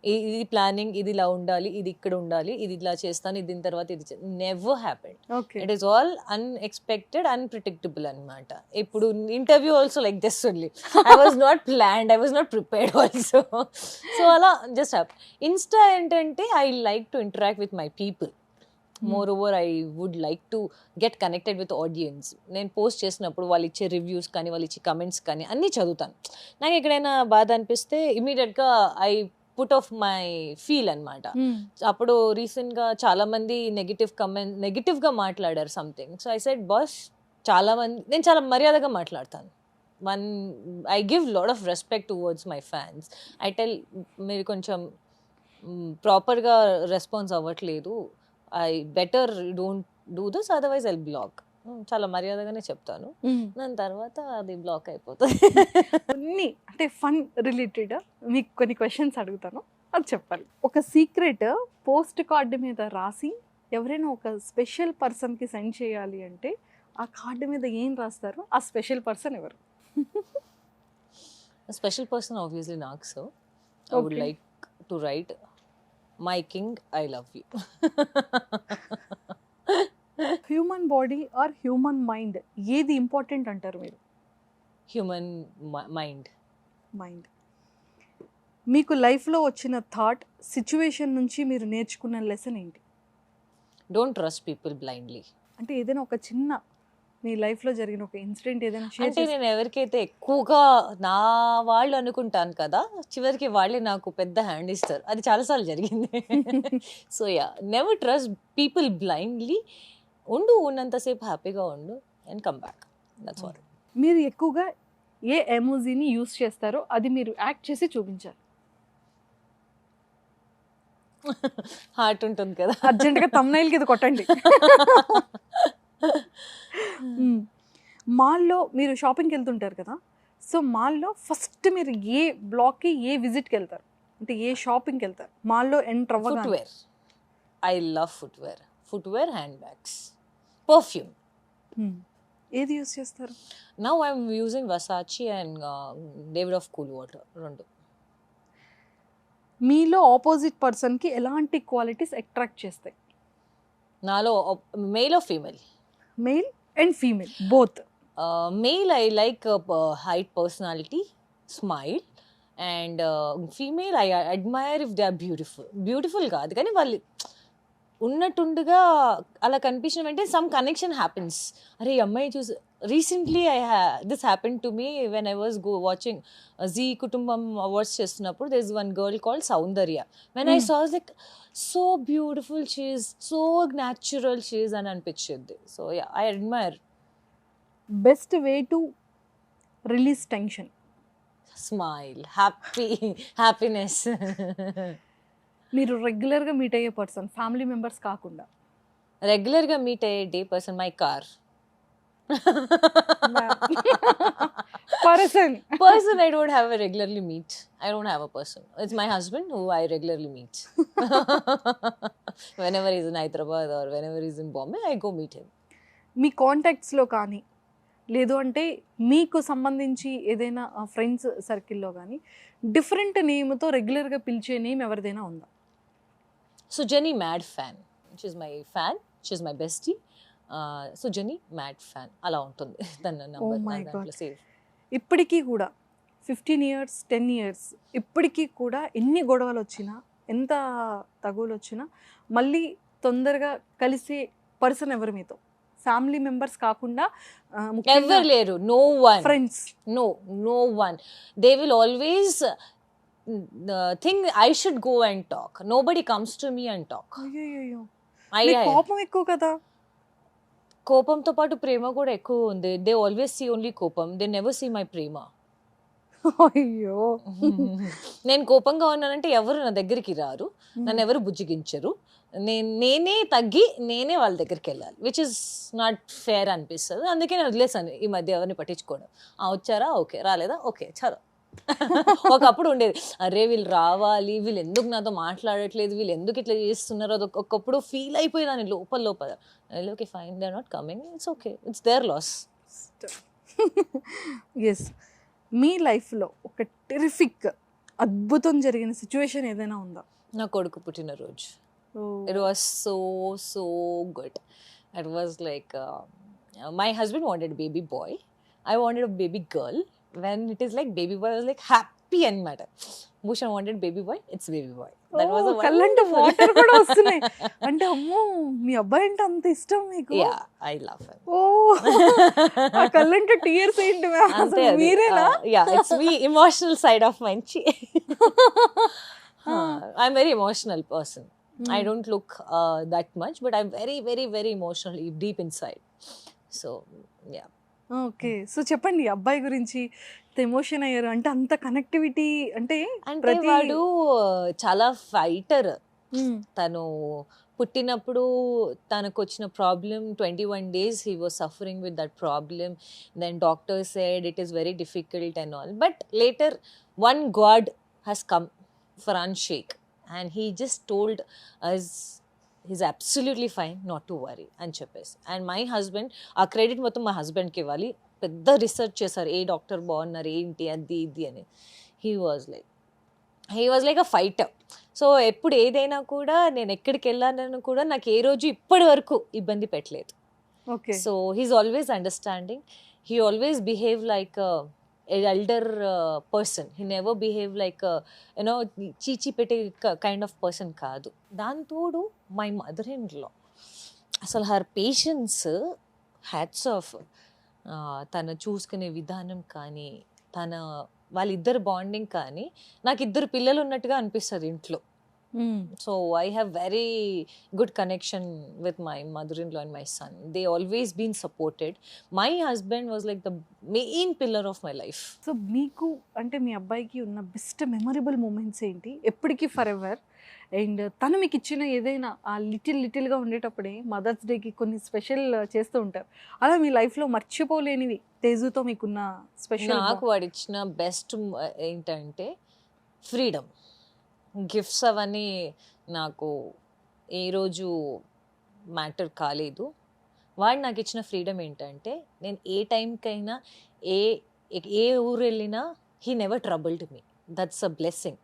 ఇది ప్లానింగ్, ఇది ఇలా ఉండాలి, ఇది ఇక్కడ ఉండాలి, ఇది ఇలా చేస్తాను, ఇది దీని తర్వాత ఇది never happened. It is all unexpected, unpredictable అనమాట. ఇప్పుడు interview also like this only. I was not planned, I was not prepared also. So అలా జస్ట్ హ్యాప్. ఇన్స్టా ఏంటంటే I like to interact with my people. More over I would like to get connected with audience. నేను post చేసినప్పుడు వాళ్ళు ఇచ్చే reviews కానీ, వాళ్ళు ఇచ్చే comments కానీ అన్నీ చదువుతాను. నాకు ఎక్కడైనా బాధ అనిపిస్తే ఇమీడియట్గా I put off my feel అనమాట. అప్పుడు రీసెంట్గా చాలా మంది నెగిటివ్గా మాట్లాడారు something. So I said boss, నేను చాలా మర్యాదగా మాట్లాడతాను. I give lot of respect towards my fans. I tell, మీరు కొంచెం ప్రాపర్గా రెస్పాన్స్ అవ్వట్లేదు, I better don't do this, otherwise I block. చాలా మర్యాదగానే చెప్తాను. దాని తర్వాత అది బ్లాక్ అయిపోతుంది. అన్ని అంటే ఫన్ రిలేటెడ్ మీకు కొన్ని క్వశ్చన్స్ అడుగుతాను, అది చెప్పాలి. ఒక సీక్రెట్ పోస్ట్ కార్డు మీద రాసి ఎవరైనా ఒక స్పెషల్ పర్సన్కి సెండ్ చేయాలి అంటే ఆ కార్డు మీద ఏం రాస్తారు? ఆ స్పెషల్ పర్సన్ ఎవరు? స్పెషల్ పర్సన్ ఆబ్వియస్లీ నాకు. So I would like to write, my king, I love you. Human body or human mind, ఏది ఇంపార్టెంట్ అంటారు మీరు? Human mind. మీకు లైఫ్లో వచ్చిన థాట్, సిచ్యువేషన్ నుంచి మీరు నేర్చుకున్న లెసన్ ఏంటి? Don't trust people blindly. అంటే ఏదైనా ఒక చిన్న మీ లైఫ్లో జరిగిన ఒక ఇన్సిడెంట్ ఏదైనా షేర్ అంటే నేను ఎవరికైతే ఎక్కువగా నా వాళ్ళు అనుకుంటాను కదా, చివరికి వాళ్ళే నాకు పెద్ద హ్యాండ్ ఇస్తారు. అది చాలాసార్లు జరిగింది. So yeah, never trust people blindly. ఉన్నంతసేపు హ్యాపీగా ఉండు and come back. That's all. మీరు ఎక్కువగా ఏ ఎమోజీని యూస్ చేస్తారో అది మీరు యాక్ట్ చేసి చూపించాలి. హార్ట్ ఉంటుంది కదా, అర్జెంట్గా తమ్నైల్కి ఇది కొట్టండి. మాల్లో మీరు షాపింగ్కి వెళ్తుంటారు కదా, సో మాల్లో ఫస్ట్ మీరు ఏ బ్లాక్కి, ఏ విజిట్కి వెళ్తారు? అంటే ఏ షాపింగ్కి వెళ్తారు మాల్లో ఎంటర్ అవ్వగానే? I love footwear, handbags, perfume. ఏది యూస్ చేస్తారు? Now I'm using Versace and David of Cool Water. రెండు. మీలో ఆపోజిట్ పర్సన్కి ఎలాంటి క్వాలిటీస్ అట్రాక్ట్ చేస్తాయి? నాలో male or female? Male and female both. Male, I like height, personality, smile, and female, I admire if they are beautiful కాదు కానీ వాళ్ళు ఉన్నట్టుండగా అలా కనిపించడం అంటే సమ్ కనెక్షన్ హ్యాపెన్స్. అరే ఈ అమ్మాయి చూసి recently this happen to me when I was watching Zee కుటుంబం అవార్డ్స్ చేస్తున్నప్పుడు there is one girl called Soundarya. When I saw like so beautiful she's, so natural she's అని అనిపించింది. So I admire. Best way to release tension? Smile, happiness. మీరు రెగ్యులర్గా meet అయ్యే person, family members కాకుండా రెగ్యులర్గా meet అయ్యే day person, my car. Person I don't have a regularly meet. I don't have a person. It's my husband who I regularly meet. Whenever he's in Hyderabad or whenever he's in Bombay, I go meet him. మీ కాంటాక్ట్స్లో కానీ లేదు అంటే మీకు సంబంధించి ఏదైనా friends సర్కిల్లో కానీ different నేమ్తో రెగ్యులర్గా పిలిచే నేమ్ ఎవరిదైనా ఉందా? So Jenny mad fan. She's my fan. She's my bestie. So Jenny mad fan. అలా ఉంటుంది తన నంబర్ నా దాంట్లో సేవ్. ఇప్పటికీ కూడా 15 years 10 years ఇప్పటికీ కూడా ఎన్ని గొడవలు వచ్చినా ఎంత తగులు వచ్చినా మళ్ళీ తొందరగా కలిసే పర్సన్ ఎవరు మీతో? ఫ్యామిలీ మెంబర్స్ కాకుండా ఎవరు లేరు. No one. Friends? No one. They will always think I should go and talk. Nobody comes to me and talk. అయ్యో, I కోపం ఎక్కువ కదా? కోపంతో పాటు ప్రేమ కూడా ఎక్కువ ఉంది. దే ఆల్వేస్ సీ ఓన్లీ కోపం, దే నెవర్ సీ మై ప్రేమ. అయ్యో. నేను కోపంగా ఉన్నానంటే ఎవరు నా దగ్గరికి రారు, నన్ను ఎవరు బుజ్జిగించరు. నేనే తగ్గి నేనే వాళ్ళ దగ్గరికి వెళ్ళాలి, విచ్ ఇస్ నాట్ ఫేర్ అనిపిస్తుంది. అందుకే నేను వదిలేసాను ఈ మధ్య ఎవరిని పట్టించుకోవడం. వచ్చారా ఓకే, రాలేదా ఓకే చలో. ఒకప్పుడు ఉండేది, అరే వీళ్ళు రావాలి, వీళ్ళు ఎందుకు నాతో మాట్లాడట్లేదు, వీళ్ళు ఎందుకు ఇట్లా చేస్తున్నారు, అది ఒకప్పుడు ఫీల్ అయిపోయేదాన్ని లోపల. Okay fine, they are not coming, it's okay, it's their loss. Yes. మీ లైఫ్లో ఒక టెరిఫిక్ అద్భుతం జరిగిన సిచ్యువేషన్ ఏదైనా ఉందా? నా కొడుకు పుట్టినరోజు. It was so good. It was like my husband wanted a baby boy, I wanted a baby girl. When it is like baby boy, I was like happy anamata. Bhushan wanted baby boy, it's baby boy. That was a కళ్ళంటే water కూడా వస్తున్నాయి. అంటే అమ్మో మీ అబ్బాయి అంటే అంత ఇష్టం మీకు? Yeah, I love him. ఓ ఆ కళ్ళంటే టీయర్స్ ఏంటి అంతే మీరేనా? Yeah, it's me, emotional side of Manchi. I'm very emotional person. I don't look that much, but I'm very emotional deep inside. So yeah. Okay. So చెప్పండి అబ్బాయి గురించి. Emotion అయ్యారు అంటే అంత కనెక్టివిటీ అంటే వాడు చాలా ఫైటర్. తను పుట్టినప్పుడు తనకు వచ్చిన problem 21 days he was suffering with that problem. Then doctor said it is very difficult and all, but later one God has come, Farhan Sheikh, and he just told us he's absolutely fine, not to worry అని చెప్పేసి. And my husband, ఆ credit మొత్తం మా హస్బెండ్కి ఇవ్వాలి. పెద్ద research చేశారు, ఏ doctor బాగున్నారు ఏంటి అది ఇది అని. He was like a fighter. So ఎప్పుడు ఏదైనా కూడా నేను ఎక్కడికి వెళ్ళానని కూడా నాకు ఏ రోజు ఇప్పటి వరకు ఇబ్బంది పెట్టలేదు. Okay. So he's always understanding. He always behave like elder person. He never behave like చీచి పెట్టే కైండ్ ఆఫ్ పర్సన్ కాదు. దాంతోడు మై మదర్ ఇన్ లా, అసలు హర్ పేషెన్స్, హ్యాట్స్ ఆఫ్. తను చూసుకునే విధానం కానీ వాళ్ళిద్దరు బాండింగ్ కానీ నాకు ఇద్దరు పిల్లలు ఉన్నట్టుగా అనిపిస్తుంది ఇంట్లో. So I have very good connection with my mother-in-law and my son. They always been supported. My husband was like the main pillar of my life. So మీకు అంటే మీ అబ్బాయికి ఉన్న బెస్ట్ మెమరబుల్ మూమెంట్స్ ఏంటి ఎప్పటికీ ఫర్ ఎవర్? అండ్ తను మీకు ఇచ్చిన ఏదైనా ఆ లిటిల్గా ఉండేటప్పుడే మదర్స్ డేకి కొన్ని స్పెషల్ చేస్తూ ఉంటారు, అలా మీ లైఫ్లో మర్చిపోలేనివి తేజుతో మీకున్న స్పెషల్? నాకు వాడు ఇచ్చిన బెస్ట్ ఏంటంటే ఫ్రీడమ్. గిఫ్ట్స్ అవన్నీ నాకు ఏ రోజు మ్యాటర్ కాలేదు. వాడు నాకు ఇచ్చిన ఫ్రీడమ్ ఏంటంటే నేను ఏ టైంకైనా ఏ ఏ ఊరు వెళ్ళినా he never troubled me. That's a blessing.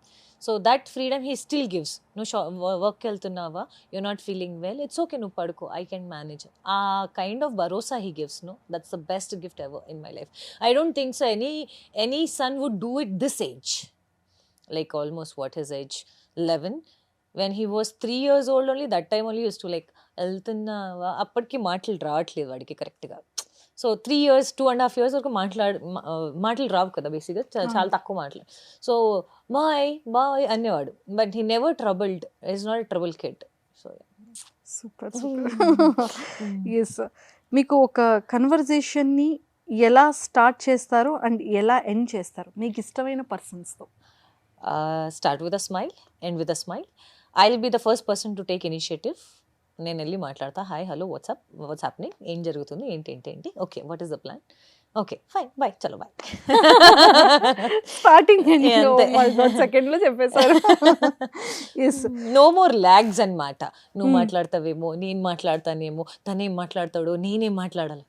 So that freedom he still gives. నువ్వు వర్క్కి వెళ్తున్నావా, you not feeling well, it's okay, నువ్వు పడుకో, ఐ కెన్ మేనేజ్. ఆ కైండ్ ఆఫ్ భరోసా he gives. No, that's the best gift ever in my life. I don't think so any son would do it this age. Like almost what his age, 11. When he was 3 years old only, that time only used to like వెళ్తున్నావా, అప్పటికి మాటలు రావట్లేదు వాడికి కరెక్ట్గా. So 3 years 2.5 years వరకు మాటలు రావు కదా బేసిక్గా, చాలా తక్కువ మాటలు. సో బాయ్ బాయ్ అనేవాడు, but he never troubled, is not a trouble kid. So super yes. మీకు ఒక కన్వర్జేషన్ని ఎలా స్టార్ట్ చేస్తారు అండ్ ఎలా ఎండ్ చేస్తారు మీకు ఇష్టమైన పర్సన్స్తో? Start with a smile, end with a smile. I'll be the first person to take initiative. నేను వెళ్ళి మాట్లాడతా, hi hello WhatsApp, what's happening, ఏం జరుగుతుంది, ఏంటి, okay what is the plan, okay fine bye, చలో బాయ్. స్టార్టింగ్ సెకండ్లో చెప్పేశారు. Yes, no more logs అన్నమాట. నువ్వు మాట్లాడతావేమో, నేను మాట్లాడతానేమో, తనేం మాట్లాడతాడో, నేనేం మాట్లాడాలి.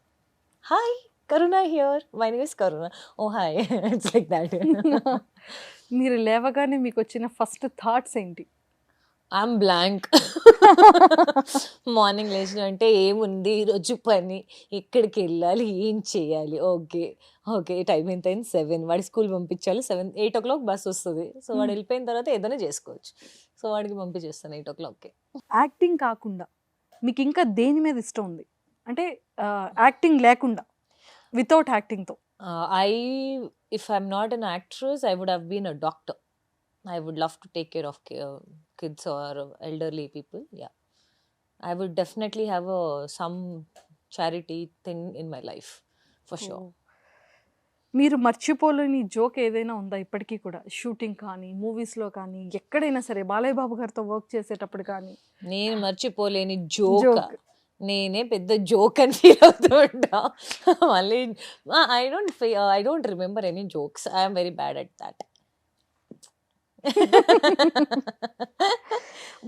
Hi Karuna here, my name is Karuna, oh hi, it's like that. మీరు లేవగానే మీకు వచ్చిన ఫస్ట్ థాట్స్ ఏంటి? I'm blank. మార్నింగ్ లేచిన అంటే ఏముంది ఈరోజు పని, ఎక్కడికి వెళ్ళాలి, ఏం చేయాలి, ఓకే టైం ఎంత అయింది, 7, వాడి స్కూల్ పంపించాలి, 8 o'clock బస్ వస్తుంది. సో వాడు వెళ్ళిపోయిన తర్వాత ఏదైనా చేసుకోవచ్చు. సో వాడికి పంపించేస్తాను 8 o'clockకి. యాక్టింగ్ కాకుండా మీకు ఇంకా దేని మీద ఇష్టం ఉంది? అంటే యాక్టింగ్ లేకుండా, without యాక్టింగ్తో. If I'm not an actress, I would have been a doctor. I would love to take care of kids or elderly people. Yeah, I would definitely have some charity thing in my life for sure. మీరు మర్చిపోలేని joke ఏదైనా ఉందా ఇప్పటికీ కూడా? Shooting కానీ, మూవీస్లో కానీ, ఎక్కడైనా సరే, బాలయ్య బాబు గారితో వర్క్ చేసేటప్పుడు కానీ? నేను మర్చిపోలేని జోక్, నేనే పెద్ద జోక్ అని ఫీల్ అవుతూ ఉంటా. మళ్ళీ I don't remember any jokes. I'm very bad at that.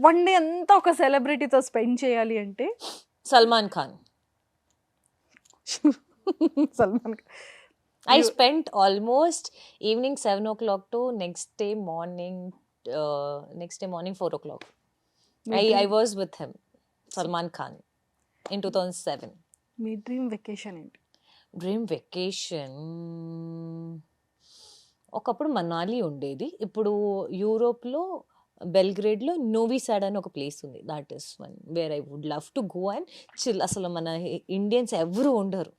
One day అంతా ఒక సెలబ్రిటీతో స్పెండ్ చేయాలి అంటే? Salman Khan. Salman Khan. I spent almost evening 7 o'clock to next day morning 4 o'clock. I was with him, Salman Khan, in 2007. Me dream vacation ఏంటి? Dream vacation ఒకప్పుడు మనాలి ఉండేది, ఇప్పుడు యూరోప్లో బెల్గ్రేడ్లో Novi sad అని ఒక ప్లేస్ ఉంది. That is one where I would love to go and chill. అసలు మన ఇండియన్స్ ఎవరు ఉండరు,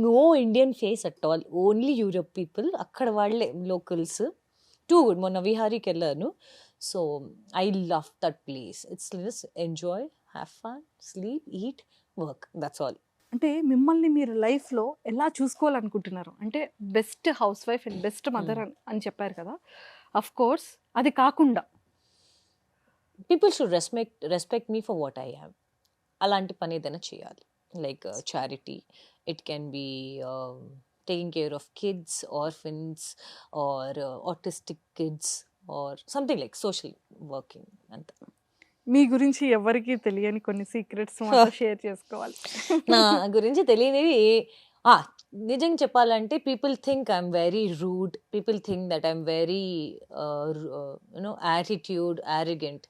no Indian face at all, only Europe people. అక్కడ వాళ్ళే లోకల్స్. Too good. మొన్న విహారీకి వెళ్ళాను. So I love that place. It's just enjoy, have fun, sleep, eat, work, that's all. అంటే మిమ్మల్ని మీరు లైఫ్లో ఎలా చూసుకోవాలనుకుంటున్నారు? అంటే best housewife and best mother అని చెప్పారు కదా. అఫ్ కోర్స్ అది కాకుండా people should respect me for what I have. అలాంటి పని ఏదైనా చేయాలి, like charity. It can be taking care of kids, orphans or autistic kids or something like social working అంత. మీ గురించి ఎవరికి తెలియని కొన్ని సీక్రెట్స్ మాతో షేర్ చేసుకోవాలి. నా గురించి తెలియనివి నిజంగా చెప్పాలంటే, people think I'm very rude, people think that I'm very attitude, arrogant.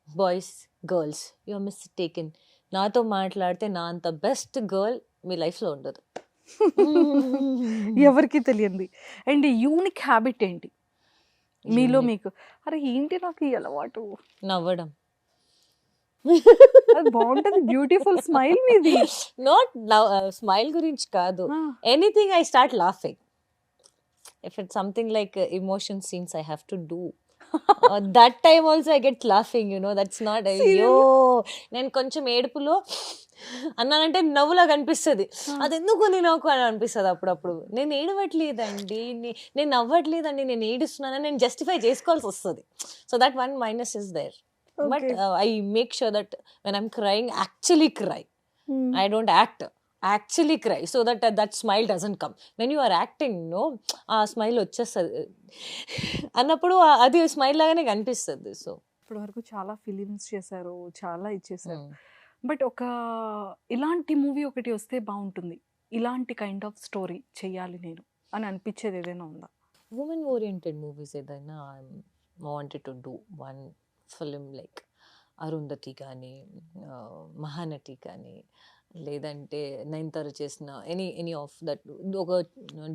Boys, girls, you are mistaken. నాతో మాట్లాడితే నా అంత బెస్ట్ గర్ల్ మీ లైఫ్లో ఉండదు. ఎవరికి తెలియంది. అండ్ యూనిక్ హ్యాబిట్ ఏంటి మీలో మీకు? అరే ఏంటి నాకు ఈ అలవాటు? నవ్వడం. అది బాగుంటది, బ్యూటిఫుల్ స్మైల్ మీది. నాట్ స్మైల్ గురించి కాదు, anything I start laughing. If it's something like emotion scenes I have to do, that time also I get laughing, you know. That's not అయ్యో, నేను కొంచెం ఏడుపులో అన్నానంటే నవ్వులాగా అనిపిస్తుంది. అది ఎందుకు నాకు అని అనిపిస్తుంది అప్పుడప్పుడు. నేను ఏడవట్లేదండి, నేను నవ్వట్లేదండి, నేను ఏడుస్తున్నానని నేను జస్టిఫై చేసుకోవాల్సి వస్తుంది. So that one minus is there. But I make sure that when I'm crying, actually cry. I don't act, actually cry, so that that smile doesn't come. When you are acting, no, ఆ smile వచ్చేస్తుంది అన్నప్పుడు అది smile లాగానే కనిపిస్తుంది. So ఇప్పటి వరకు చాలా films చేశారు, చాలా ఇచ్చేసారు. Hmm. బట్ ఇలాంటి మూవీ ఒకటి వస్తే బాగుంటుంది, ఇలాంటి కైండ్ ఆఫ్ స్టోరీ చెయ్యాలి నేను అని అనిపించేది ఏదైనా ఉందా? Women oriented movies ఏదైనా I wanted to do one film like Arundhati కానీ మహానటి కానీ లేదంటే నయనతార చేసిన ఎనీ ఆఫ్ దట్ ఒక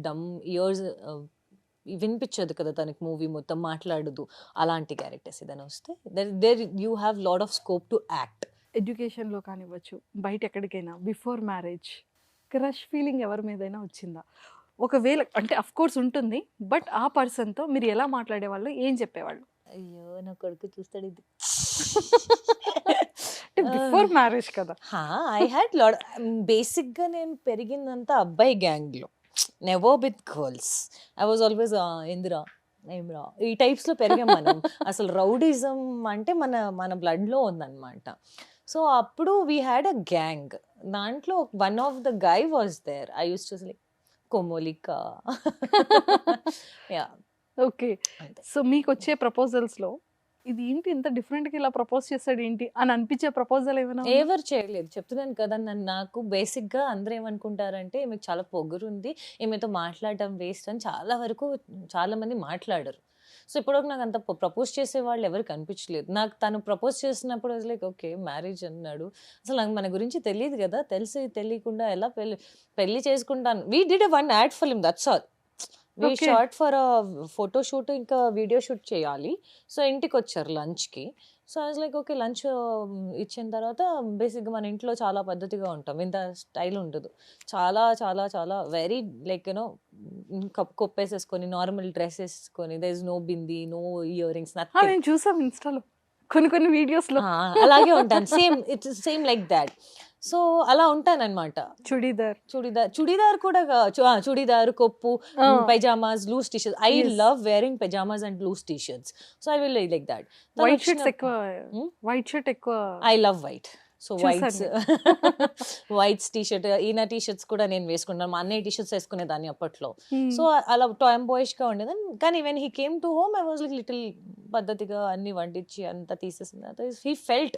డమ్ ఇయర్స్ వినిపించదు కదా తనకి మూవీ మొత్తం మాట్లాడదు అలాంటి క్యారెక్టర్స్ ఏదైనా వస్తే there you have lot of scope to act. ఎడ్యుకేషన్లో కానివ్వచ్చు, బయట ఎక్కడికైనా బిఫోర్ మ్యారేజ్ క్రష్ ఫీలింగ్ ఎవరి మీదైనా వచ్చిందా? ఒకవేళ అంటే అఫ్ కోర్స్ ఉంటుంది, బట్ ఆ పర్సన్తో మీరు ఎలా మాట్లాడేవాళ్ళు, ఏం చెప్పేవాళ్ళు? అయ్యో నా కొడుకు చూస్తాడు ఇది. అంటే బిఫోర్ మ్యారేజ్ కదా. ఐ హ్యాడ్ లాట్ బేసిక్గా నేను పెరిగిందంతా అబ్బాయి గ్యాంగ్లో, never with girls. I was always ఇందిరా ఏమ్రా ఈ టైప్స్లో పెరిగాం మనం. అసలు రౌడీజం అంటే మన బ్లడ్లో ఉందన్నమాట. సో అప్పుడు వీ హ్యాడ్ అ గ్యాంగ్. దాంట్లో one of the guy was there. I use to like Komolika. Yeah okay. So మీకు వచ్చే ప్రపోజల్స్లో ఇది ఏంటి ఇంత డిఫరెంట్గా ఇలా ప్రపోజ్ చేస్తాడు ఏంటి అని అనిపించే ప్రపోజల్ ఏమైనా ఉందా? ఎవరు చేయలేదు, చెప్తున్నాను కదా. నాకు బేసిక్గా అందరూ ఏమనుకుంటారంటే ఈమెకు చాలా పొగరు ఉంది, ఈమెతో మాట్లాడడం వేస్ట్ అని చాలా మంది మాట్లాడరు. సో ఇప్పటివరకు నాకు అంత ప్రపోజ్ చేసే వాళ్ళు ఎవరు కనిపించలేదు. నాకు తను ప్రపోజ్ చేసినప్పుడు లైక్ ఓకే మ్యారేజ్ అన్నాడు, అసలు నాకు మన గురించి తెలియదు కదా, తెలియకుండా ఎలా పెళ్లి చేసుకుంటాను. We did one ad film, that's all. We short for photo shoot ఇంకా వీడియో షూట్ చేయాలి. సో ఇంటికి వచ్చారు లంచ్కి. So I was like okay lunch ఇచ్చిన తర్వాత బేసిక్గా మన ఇంట్లో చాలా పద్ధతిగా ఉంటాం, ఇంత స్టైల్ ఉండదు. చాలా చాలా చాలా వెరీ లైక్ యూనో కొప్పేసేసుకొని నార్మల్ డ్రెస్ వేసుకొని, there is no bindi, no earrings, నేను చూసాం ఇన్స్టాలో కొన్ని వీడియోస్లో. అలాగే ఉంటాను, సేమ్ లైక్ దాట్. సో అలా ఉంటానన్నమాట. చుడీదార్ కూడా చుడీదార్, కొప్పు, pyjamas, loose T-shirts. I love wearing pyjamas and loose T-shirts. So I will like that. White shirt ఎక్కువ I love white. So whites T-shirt, ఈయన టీషర్ట్స్ కూడా నేను వేసుకుంటాను. మా అన్నయ్య టీషర్ట్స్ వేసుకునేదాన్ని అప్పట్లో. సో అలా టామ్ బాయిష్ గా ఉండేదాన్ని. కానీ when he came to home I was like little పద్ధతిగా అన్ని వండించి అంతా తీసేసిన he felt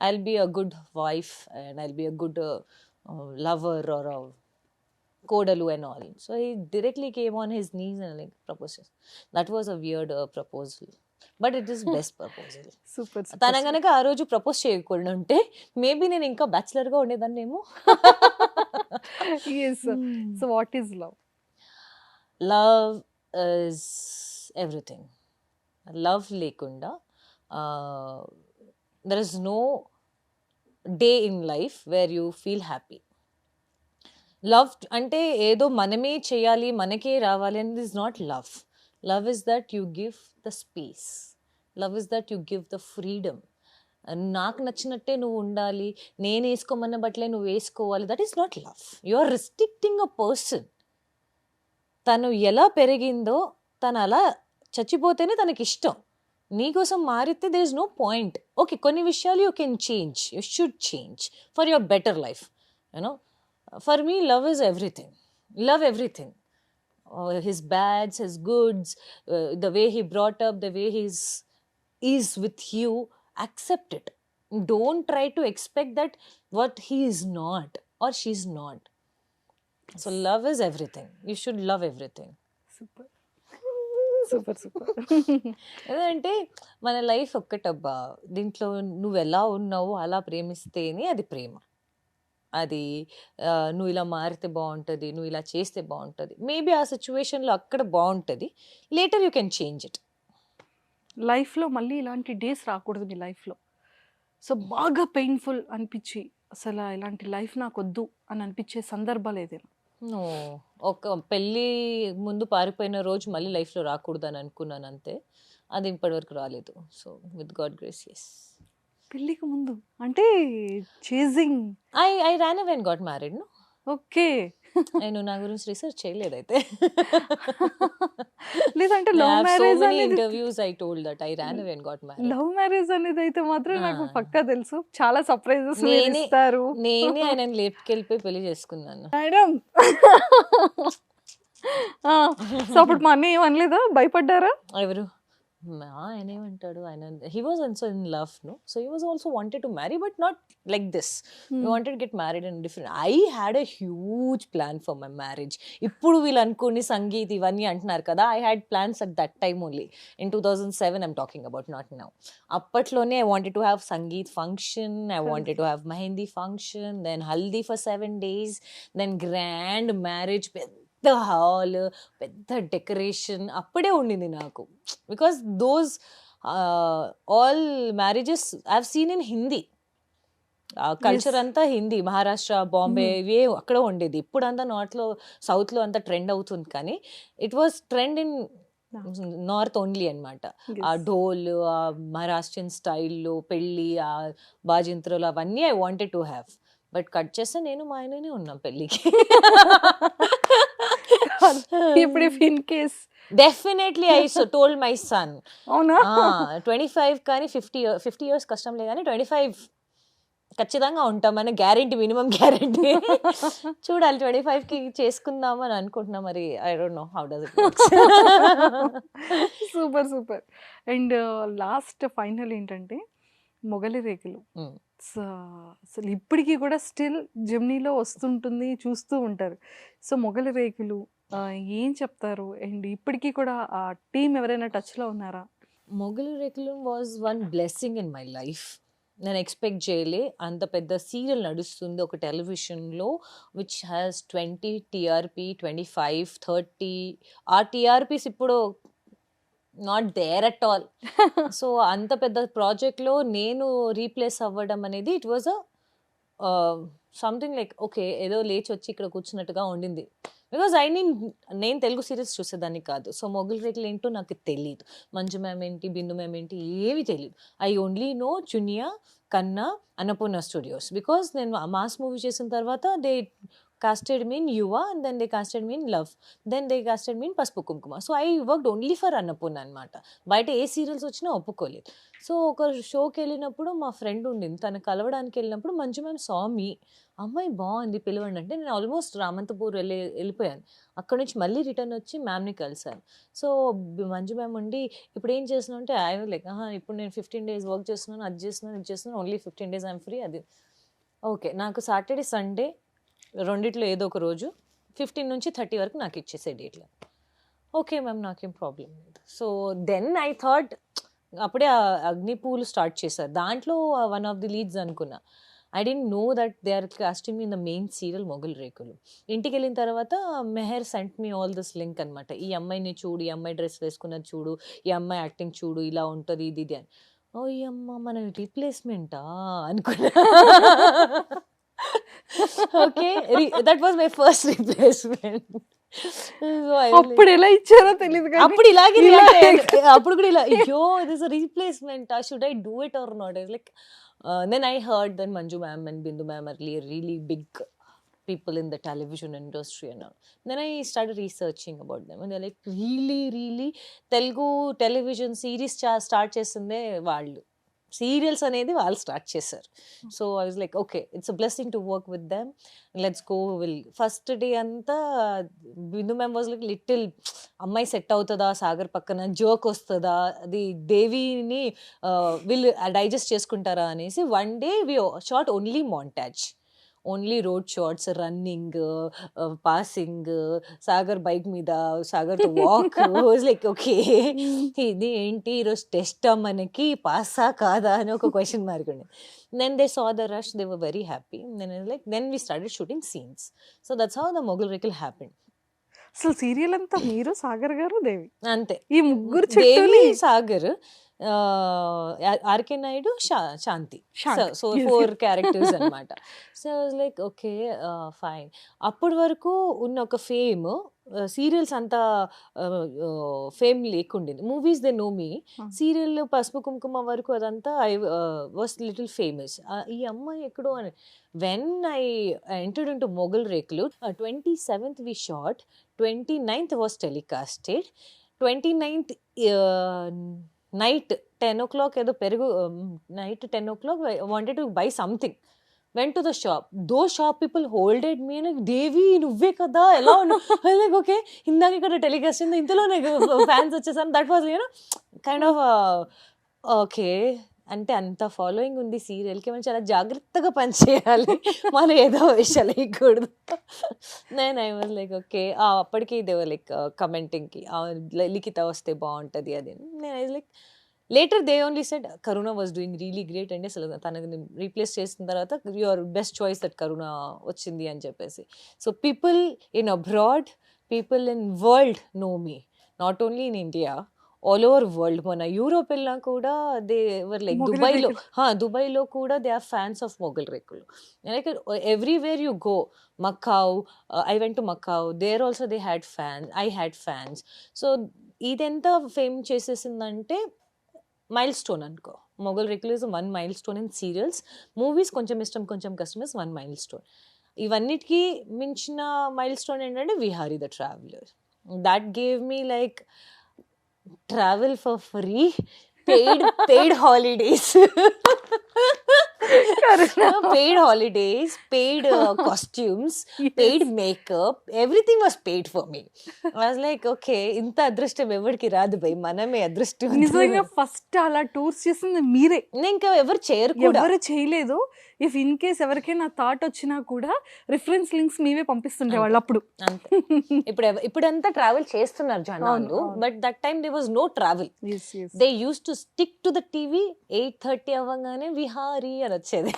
I will be a good wife and I will be a good lover are కోడలు and all. So he directly came on his knees and like proposed. That was a weird proposal. But it is best proposal. Super. తన కనుక ఆ రోజు propose చేయకుండా ఉంటే maybe నేను ఇంకా bachelor గా ఉండేదాన్నేమో. So what is love? Love is everything. Love లేకుండా there is no day in life where you feel happy. Love అంటే ఏదో మనమే చేయాలి, మనకే రావాలి అని is not love. Love is that you give the space. Love is that you give the freedom. నాకు నచ్చినట్టే నువ్వు ఉండాలి, నేను వేసుకోమన్న బట్టలే నువ్వు వేసుకోవాలి. That is not love. You are restricting a person. తను ఎలా పెరిగిందో తను అలా చచ్చిపోతేనే తనకి ఇష్టం. నీకోసం మారితే there is no point. Okay, కొన్ని విషయాలు you can change, you should change for your better life. You know, for me love is everything. Love everything. His bads, his goods, the way he brought up, the way is with you, accept it. Don't try to expect that what he is not or she is not. So love is everything. You should love everything. Super super super. ఎందుకంటే మన life ఒక్కటబ్బా, దీంట్లో నువ్వు ఎలా ఉన్నావో అలా ప్రేమిస్తేనే అది ప్రేమ. అది నువ్వు ఇలా మారితే బాగుంటుంది, నువ్వు ఇలా చేస్తే బాగుంటుంది. మేబీ ఆ సిచ్యువేషన్లో అక్కడ బాగుంటుంది, later you can change it. లైఫ్లో మళ్ళీ ఇలాంటి డేస్ రాకూడదు మీ లైఫ్లో. సో బాగా పెయిన్ఫుల్ అనిపించి అసలు ఇలాంటి లైఫ్ నాకు వద్దు అని అనిపించే సందర్భాలు ఏదైనా? ఒక పెళ్ళి ముందు పారిపోయిన రోజు మళ్ళీ లైఫ్లో రాకూడదు అని అనుకున్నాను అంతే. అది ఇప్పటివరకు రాలేదు. So with God grace yes. పెళ్ళికి ముందు అంటే chasing I ran away and got married. No, okay. నేను నా గురించి రీసెర్చ్ చేయలేదు అయితే. లేదంటే లవ్ మ్యారేజ్ అనేది interviews I told that I ran away and got married. Love marriage అనేది అయితే మాత్రం నాకు పక్కా తెలుసు, చాలా సర్ప్రైజెస్ నేనే ఇస్తారు. ఆయన లేపుకెళ్ళిపోయి పెళ్లి చేసుకున్నాను. మేడం సో అప్పుడు మా అన్నయ్య ఏమనలేదా, భయపడ్డారా? ఎవరు? ఆయన ఏమంటాడు, ఆయన he was also in love, no, so he was also wanted to marry but not like this. He wanted get married in different. I had a huge plan for my marriage. ఇప్పుడు వీళ్ళు అనుకుని సంగీత్ ఇవన్నీ అంటున్నారు కదా, I had plans at that time only. In 2007 I'm talking about, not now. అప్పట్లోనే I wanted to have sangeet function, I wanted to have mehndi function, then haldi for 7 days, then grand marriage, పెద్ద hall, పెద్ద decoration అప్పుడే ఉండింది నాకు. Because those all marriages I have seen in Hindi. Culture అంతా హిందీ, మహారాష్ట్ర, బాంబే ఇవే అక్కడ ఉండేది. ఇప్పుడు అంతా నార్త్లో, సౌత్లో అంతా ట్రెండ్ అవుతుంది, కానీ it was trend in north only అనమాట. ఆ ఢోల్, ఆ మహారాష్ట్రియన్ స్టైల్లో పెళ్ళి, ఆ బాజింత్రులు అవన్నీ I wanted to have. But cut చేస్తే నేను మా ఆయననే ఉన్నాం పెళ్ళికి. ఇప్పుడు in case definitely I told my son, అవునా 25 కానీ 50 years కష్టం లేదు, కానీ 25 ఖచ్చితంగా ఉంటామని గ్యారెంటీ, మినిమం గ్యారెంటీ. చూడాలి, 25కి చేసుకుందాం అని అనుకుంటున్నా. మరి I don't know how does it works. Super super. And last final ఏంటంటే మొగలి రేకులు. అసలు ఇప్పటికీ కూడా స్టిల్ జెమినీలో వస్తుంటుంది, చూస్తూ ఉంటారు. సో మొగలి రేకులు ఏం చెప్తారు? అండ్ ఇప్పటికీ కూడా ఆ టీం ఎవరైనా టచ్లో ఉన్నారా? మొగలు రేకులు was one blessing in my life. నేను ఎక్స్పెక్ట్ చేయలే, అంత పెద్ద సీరియల్ నడుస్తుంది ఒక టెలివిజన్లో, విచ్ హ్యాస్ 20 TRP, 25, 30. ఆ టీఆర్పీస్ ఇప్పుడు not there at all. So అంత పెద్ద ప్రాజెక్ట్లో నేను రీప్లేస్ అవ్వడం అనేది, it was something like okay, ఏదో లేచి వచ్చి ఇక్కడ కూర్చున్నట్టుగా ఉండింది. బికాజ్ నేను తెలుగు సీరియల్స్ చూసేదాన్ని కాదు. సో మొగల్ రేకులు ఏంటో నాకు తెలియదు, మంజు మ్యామ్ ఏంటి, బిందు మ్యామ్ ఏంటి, ఏమీ తెలియదు. ఐ ఓన్లీ నో చునియా, కన్నా, అన్నపూర్ణ స్టూడియోస్. బికాజ్ నేను మాస్ మూవీ చేసిన తర్వాత they casted me in Yuva, and then they casted me in Love, then they casted me in Pasupu Kumkuma. So I worked only for Annapurna అనమాట. బయట ఏ serials వచ్చినా ఒప్పుకోలేదు. So ఒక షోకి వెళ్ళినప్పుడు మా ఫ్రెండ్ ఉండింది, తను కలవడానికి వెళ్ళినప్పుడు మంజు మ్యామ్ స్వామి, అమ్మాయి బాగుంది పిలవండి అంటే, నేను ఆల్మోస్ట్ రామంతపూర్ వెళ్ళిపోయాను. అక్కడ నుంచి మళ్ళీ రిటర్న్ వచ్చి మ్యామ్ని కలిసాను. సో మంజు మ్యామ్ ఉండి, ఇప్పుడు ఏం చేస్తున్నావు అంటే, ఆయన లైక్ ఇప్పుడు నేను 15 days వర్క్ చేస్తున్నాను, అది చేస్తున్నాను, ఇది చేస్తున్నాను, ఓన్లీ 15 days ఐఎమ్ ఫ్రీ. అది ఓకే, నాకు సాటర్డే సండే రెండిట్లో ఏదో ఒక రోజు 15 నుంచి 30 వరకు నాకు ఇచ్చేసే డేట్లో. ఓకే మ్యామ్, నాకేం ప్రాబ్లం లేదు. సో దెన్ ఐ థాట్, అప్పుడే అగ్నిపూలు స్టార్ట్ చేశారు, దాంట్లో వన్ ఆఫ్ ది లీడ్స్ అనుకున్నా. I don't know that they are casting me in the main serial Mogali Rekulu. ఇంటికి వెళ్ళిన తర్వాత Mehar sent me all this link అనమాట. ఈ అమ్మాయిని చూడు, ఈ అమ్మాయి డ్రెస్ వేసుకున్నది చూడు, ఈ అమ్మాయి యాక్టింగ్ చూడు, ఇలా ఉంటుంది ఇది ఇది అని. ఓ ఈ అమ్మ మన రీప్లేస్మెంటా అనుకున్నా. Okay, that was my first replacement. అప్పుడు ఎలా ఇచ్చారో తెలియదు, అప్పుడు ఇలాగే అప్పుడు కూడా ఇలా, అయ్యో it is a replacement, should I do it or not? Like then I heard then Manju ma'am and Bindu ma'am are really big people in the television industry and all. Then I started researching about them, and they're like really Telugu television series start chesinde vallu, serials అనేది వాళ్ళు start చేశారు. So I was like okay, it's a blessing to work with them, let's go. First day అంతా బిందు ma'am was like little, అమ్మాయి set అవుతుందా సాగర్ పక్కన, joke వస్తుందా, అది దేవిని వీళ్ళు డైజెస్ట్ చేసుకుంటారా అనేసి. One day we shot only montage, only road shots, running, passing, Sagar bike మీద సాగర్తో వాక్. లైక్ ఓకే, ఇది ఏంటి ఈరోజు టెస్టా మనకి, పాసా కాదా అని ఒక క్వశ్చన్ మార్క్ ఉండే. Then they saw the rush, they were very happy. Then we started shooting scenes. So that's how the Mogali Rekulu happened. అసలు సీరియల్ అంతా మీరు, సాగర్ గారు, దేవి, అంతే. ఈ ముగ్గురు దేవి, సాగర్, ఆర్కే నాయుడు, శాంతి. సో 4 క్యారెక్టర్స్ అనమాట. So like okay fine. అప్పటి వరకు ఉన్న ఒక ఫేమ్, సీరియల్స్ అంతా ఫేమ్ లేకుండింది. Movies they know me, serial Pasupu Kumkuma వరకు అదంతా ఐ వాస్ లిటిల్ ఫేమస్. ఈ అమ్మాయి ఎక్కడో అని. When I entered into Mogali Rekulu, 27th we shot, 29th was telecasted. 29th night 10 o'clock ఏదో పెరుగు, night 10 o'clock wanted to buy something. Went to the shop. Though shop people holded me like, Devi నువ్వే కదా, ఎలా ఉన్నావు, లైక్ ఓకే ఇందాక ఇక్కడ telecast అయింది, ఇంతలోనే ఫ్యాన్స్ వచ్చేసాను. That was you know kind of okay. అంటే అంత ఫాలోయింగ్ ఉంది సీరియల్కి, మనం చాలా జాగ్రత్తగా పనిచేయాలి, మనం ఏదో విషయాలు వేయకూడదు. నేను ఐ వాజ్ లైక్ ఓకే. అప్పటికి దేవర్ లైక్ కమెంటింగ్కి లిఖిత వస్తే బాగుంటుంది అది. నేను I like later they only said Karuna was doing really great అండి, అసలు తనని రీప్లేస్ చేసిన తర్వాత your best choice that Karuna వచ్చింది అని చెప్పేసి. So people in abroad, people in world know me, not only in India, all over world. మన Europe వెళ్ళినా కూడా దే వర్ లైక్ దుబాయ్లో కూడా they are fans of Mogali Rekulu. Like everywhere you go, Macau, I went to Macau, there also they had fans, I had fans. So ఇదెంత fame చేసేసిందంటే mile stone అనుకో. మొగల్ రేకులు is one mile stone in serials. Movies కొంచెం ఇష్టం కొంచెం కష్టం is one mile stone. ఇవన్నిటికీ మించిన mile stone ఏంటంటే Vihari the traveller. That gave me like travel for free, paid holidays, paid holidays, paid costumes, paid makeup, everything was paid for me. I was like okay, ఇంత అదృష్టం ఎవరికి రాదు భయ్, మనమే అదృష్టం. నిజంగా ఫస్ట్ అలా టూర్స్ చేసింది మీరే, ఇంకా ఎవరు చేయరు కూడా, ఎవరు చేయలేదు. ఇఫ్ ఇన్ కేస్ ఎవరికైనా థాట్ వచ్చినా కూడా రిఫరెన్స్ లింక్స్ మీవే పంపిస్తుండే వాళ్ళు అప్పుడు. అంతే. ఇప్పుడంతా ట్రావెల్ చేస్తున్నారు జనాలు, but that time they was no travel. They use to stick to the TV. 8:30 అవ్వగానే విహారీ అని వచ్చేది,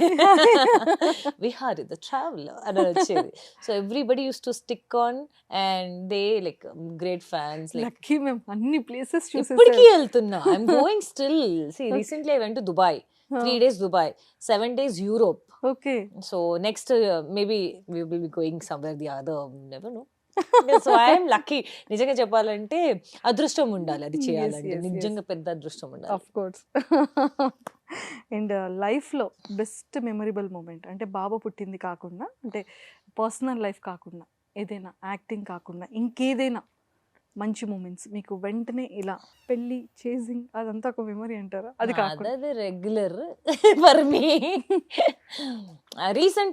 విహారీ ద ట్రావెలర్ అని వచ్చేది. So everybody use to stick on and they like great fans. Lucky మేము అన్ని ప్లేసెస్ చూసి ఇప్పటికీ వెళ్తున్నా. I'm going still. See, recently I went to Dubai. 3 days Dubai, 7 days Europe. Okay. So next maybe we will be going somewhere the other, never know. So I am lucky. నిజంగా చెప్పాలంటే అదృష్టం ఉండాలి అది చేయాలంటే, నిజంగా పెద్ద అదృష్టం ఉండాలి. Of course. అండ్ లైఫ్లో బెస్ట్ మెమరబుల్ మూమెంట్ అంటే బాబు పుట్టింది కాకుండా, అంటే పర్సనల్ లైఫ్ కాకుండా, ఏదైనా యాక్టింగ్ కాకుండా ఇంకేదైనా మంచి మూమెంట్స్ మీకు వెంటనే ఇలా పెళ్ళి చేసింగ్ అదంతా ఒక మెమరీ అంటారా? అది కాకుండా అది regular for me. Recent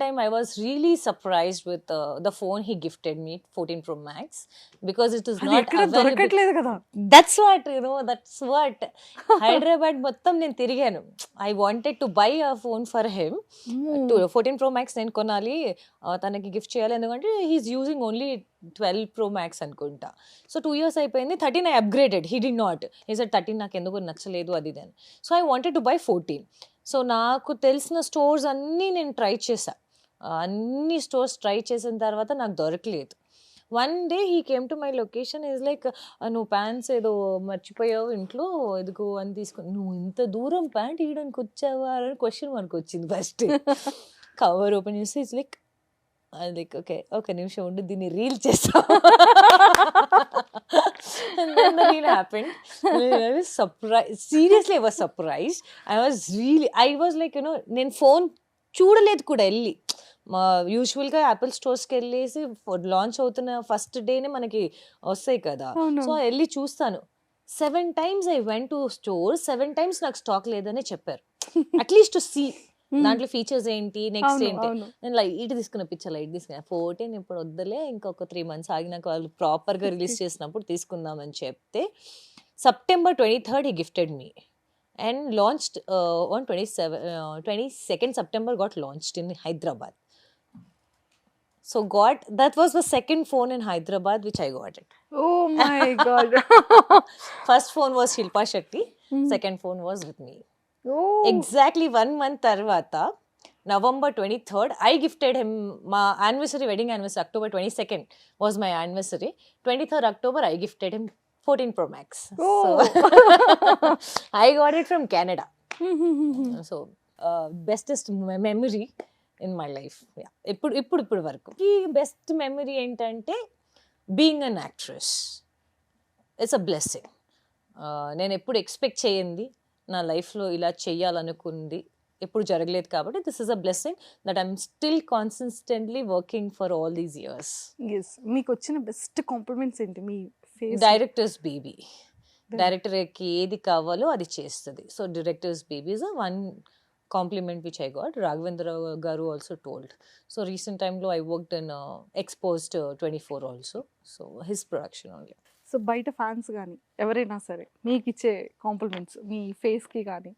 time I was really surprised with the phone he gifted me, 14 Pro Max, because it is not దొరకట్లేదు కదా. That's what హైదరాబాద్ మొత్తం నేను తిరిగాను. I wanted to buy a phone for him. 14 Pro Max నేను కొనాలి, తనకి gift చేయాలి, ఎందుకంటే he's using only 12 Pro Max అనుకుంటా. సో 2 years అయిపోయింది. 13 I upgraded. He did not. He said 13 నాకు ఎందుకు నచ్చలేదు అది ఇది అని. So I wanted to buy 14. So నాకు తెలిసిన స్టోర్స్ అన్నీ నేను ట్రై చేశా. అన్ని స్టోర్స్ ట్రై చేసిన తర్వాత నాకు దొరకలేదు. One day he came to my location, is like నువ్వు ప్యాంట్స్ ఏదో మర్చిపోయావు ఇంట్లో, ఎదుగు అని తీసుకుని, నువ్వు ఇంత దూరం ప్యాంట్ ఇవ్వడానికి వచ్చావా అని క్వశ్చన్ మనకు వచ్చింది ఫస్ట్. కవర్ ఓపెన్ చేస్తే ఇట్స్ లైక్ లైక్ ఓకే ఒక నిమిషం ఉండి దీన్ని రీల్ చేస్తాం. Reel happened. Seriously I was surprised. I was like you know నేను ఫోన్ చూడలేదు కూడా వెళ్ళి. యూజువల్గా యాపిల్ స్టోర్స్కి వెళ్ళేసి లాంచ్ అవుతున్న ఫస్ట్ డేనే మనకి వస్తాయి కదా, సో వెళ్ళి చూస్తాను. 7 times I went to store, 7 times నాకు స్టాక్ లేదని చెప్పారు. అట్లీస్ట్ టు సీ దాంట్లో ఫీచర్స్ ఏంటి, నెక్స్ట్ ఏంటి. నేను లైట్ తీసుకున్న పిక్చర్, లైట్ తీసుకున్నా. 14 ఇప్పుడు వద్దులే, ఇంకొక 3 months ఆగినాక వాళ్ళు ప్రాపర్గా రిలీజ్ చేసినప్పుడు తీసుకుందామని చెప్తే, September 23rd he gifted me and launched on 22nd September got launched in Hyderabad. So that was the second phone in Hyderabad which I got it. Oh my God. First phone was Shilpa Shetty, second phone was with me. Oh. Exactly 1 month tarvata, November 23rd, I gifted him my anniversary, wedding anniversary, October 22nd was my anniversary. 23rd October, I gifted him 14 Pro Max. Oh. So, I got it from Canada. So, bestest memory in my life. Yeah. ఇప్పుడు వరకు ఈ best memory ఏంటంటే being an actress. It's a blessing. నేను ఎప్పుడు expect చేయండి నా లైఫ్లో ఇలా చెయ్యాలనుకుంది ఎప్పుడు జరగలేదు, కాబట్టి this is a blessing that I'm still consistently working for all these years. Yes. మీకు వచ్చిన బెస్ట్ కాంప్లిమెంట్స్ ఏంటి? మీ ఫేస్ డైరెక్టర్స్ బేబీ. డైరెక్టర్కి ఏది కావాలో అది చేస్తుంది. So directors baby is one compliment which I got. Raghavendra Garu also told. So recent time lo I worked in Exposed 24 also. So his production only. So బయట fans కానీ ఎవరైనా సరే మీకు ఇచ్చే కాంప్లిమెంట్స్ మీ ఫేస్కి కానీ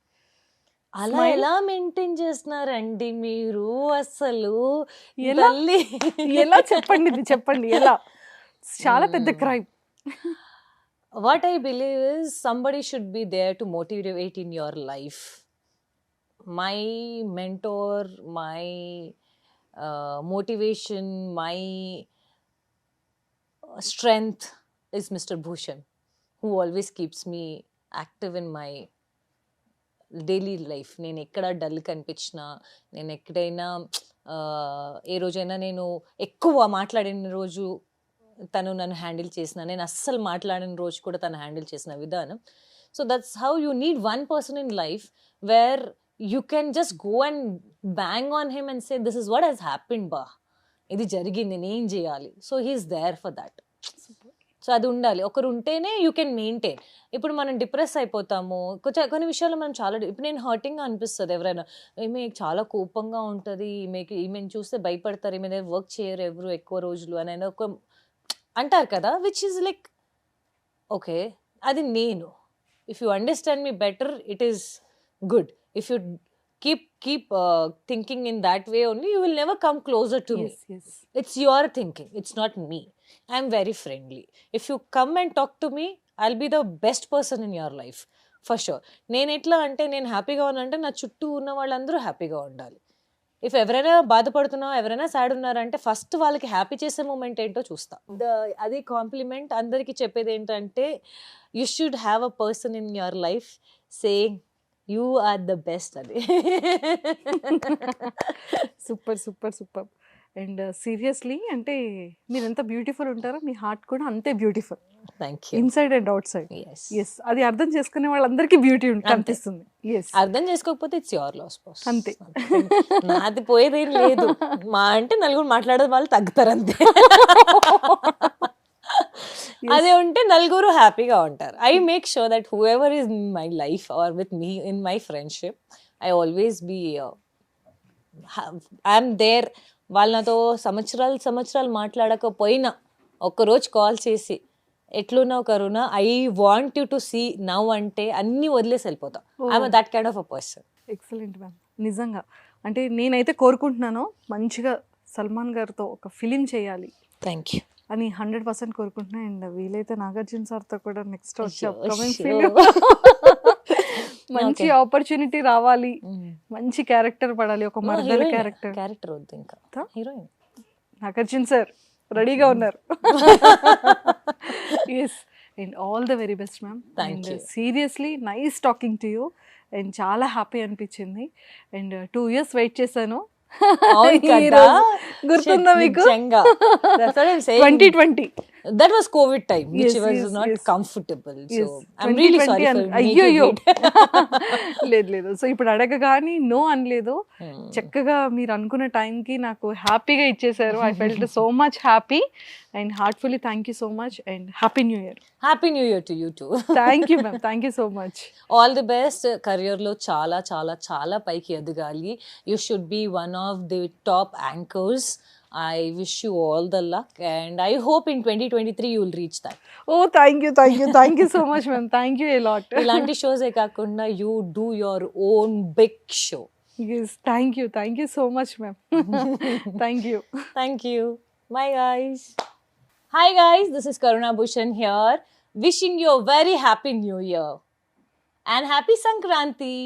అలా Smile? ఎలా మెయింటైన్ చేస్తున్నారండి మీరు అసలు ఎలా? తల్లి. ఎలా చెప్పండి, ఇది చెప్పండి ఎలా. చాలా పెద్ద crime. What I believe is somebody should be there to motivate in your life. My mentor, my motivation, my strength is Mr. Bhushan, who always keeps me active in my daily life. నేను ఎక్కడ dull కనిపించినా, నేను ఎక్కడైనా ఏ రోజైనా నేను ఎక్కువ మాట్లాడిన రోజు తను నన్ను హ్యాండిల్ చేసిన, నేను అస్సలు మాట్లాడిన రోజు కూడా తను హ్యాండిల్ చేసిన విధానం. So that's how you need one person in life where you can just go and bang on him and say this is what he's happened బా, ఇది జరిగింది, నేను ఏం చేయాలి. So he's there for that. So అది ఉండాలి, ఒకరు ఉంటేనే యూ కెన్ మెయింటైన్. ఇప్పుడు మనం డిప్రెస్ అయిపోతాము కొన్ని విషయాల్లో మనం చాలా ఇప్పుడు నేను హర్టింగ్గా అనిపిస్తుంది. ఎవరైనా ఈమె చాలా కోపంగా ఉంటుంది, ఈమెను చూస్తే భయపడతారు, ఈమె దగ్గర వర్క్ చేయరు ఎవరు ఎక్కువ రోజులు అని అయినా ఒక అంటారు కదా, విచ్ ఈజ్ లైక్ ఓకే అది నేను. If you understand me better it is good. If you keep thinking in that way only, you will never come closer to me. Yes. It's your thinking, it's not me. I'm very friendly. If you come and talk to me, I'll be the best person in your life for sure. నేను ఎట్లా అంటే నేను హ్యాపీగా ఉన్నానంటే నా చుట్టూ ఉన్న వాళ్ళందరూ హ్యాపీగా ఉండాలి. ఇఫ్ ఎవరైనా బాధపడుతున్నా, ఎవరైనా సాడ్ ఉన్నారంటే ఫస్ట్ వాళ్ళకి హ్యాపీ చేసే మూమెంట్ ఏంటో చూస్తా. అది కాంప్లిమెంట్ అందరికీ చెప్పేది ఏంటంటే you should have a person in your life saying you are the best. అది super super super. And seriously అంటే మీరు ఎంత బ్యూటిఫుల్ ఉంటారో మీ హార్ట్ కూడా అంతే beautiful, thank you. Inside and outside. Yes, yes, అది అర్థం చేసుకునే వాళ్ళందరికీ బ్యూటీ కనిపిస్తుంది. ఎస్, అర్థం చేసుకోకపోతే ఇట్స్ యువర్ లాస్ బాస్. అంతే. నాది పోయేదేం లేదు. మా అంటే నలుగురు మాట్లాడే వాళ్ళు తగ్గుతారు అంతే. అదే ఉంటే నలుగురు హ్యాపీగా ఉంటారు. I make sure that whoever is in my life are with me in my friendship, I always be I'm there. వాళ్ళతో సంవత్సరాలు మాట్లాడకపోయినా ఒక్కరోజు కాల్ చేసి ఎట్లున్నావు Karuna, I want you to see now అంటే అన్నీ వదిలేసి వెళ్ళిపోతాం. I'm that kind of a person. Excellent ma'am. నిజంగా అంటే నేనైతే కోరుకుంటున్నాను మంచిగా సల్మాన్ గారితో ఒక ఫిలిం చేయాలి థ్యాంక్ యూ అని 100% కోరుకుంటున్నా. అండ్ వీలైతే నాగార్జున సార్తో కూడా నెక్స్ట్ వచ్చే Sure, అప్కమింగ్ sure. ఫిలిం మంచి ఆపర్చునిటీ రావాలి, మంచి క్యారెక్టర్ పడాలి, ఒక మర్దర్ క్యారెక్టర్. క్యారెక్టర్ వద్దు, ఇంకా హీరోయిన్. నాగార్జున సార్ రెడీగా ఉన్నారు. Yes, and all the very best ma'am. Thank and you. Seriously nice talking to you. And చాలా హ్యాపీ అనిపించింది. అండ్ 2 years వెయిట్ చేశాను. అవును ఈ కదా, రోజు గుర్తుందా మీకు? నిజంగా. That's what I'm saying. 2020. That was COVID time, which Yes, was yes, not yes. comfortable. So Yes, I'm really 2020 sorry for making అయ్యో it. లేదు. సో ఇప్పుడు అడగగాని నో అనలేదు. చక్కగా మీరు అనుకున్న టైంకి నాకు హ్యాపీగా ఇచ్చేసారు. I felt so much happy and heartfully thank you so much and happy new year. Happy New Year to you too. Thank you ma'am, thank you so much. All the best. Career లో చాలా చాలా చాలా పైకి ఎదగాలి. You should be one of the top anchors. I wish you all the luck and I hope in 2023 you will reach that. Oh thank you so much ma'am, thank you a lot. ఇలాంటి షోసే కాకుండా you do your own big show. Yes, thank you so much ma'am. Thank you. Thank you. Bye guys. Hi guys, this is Karuna Bhushan here, wishing you a very happy new year and happy Sankranti.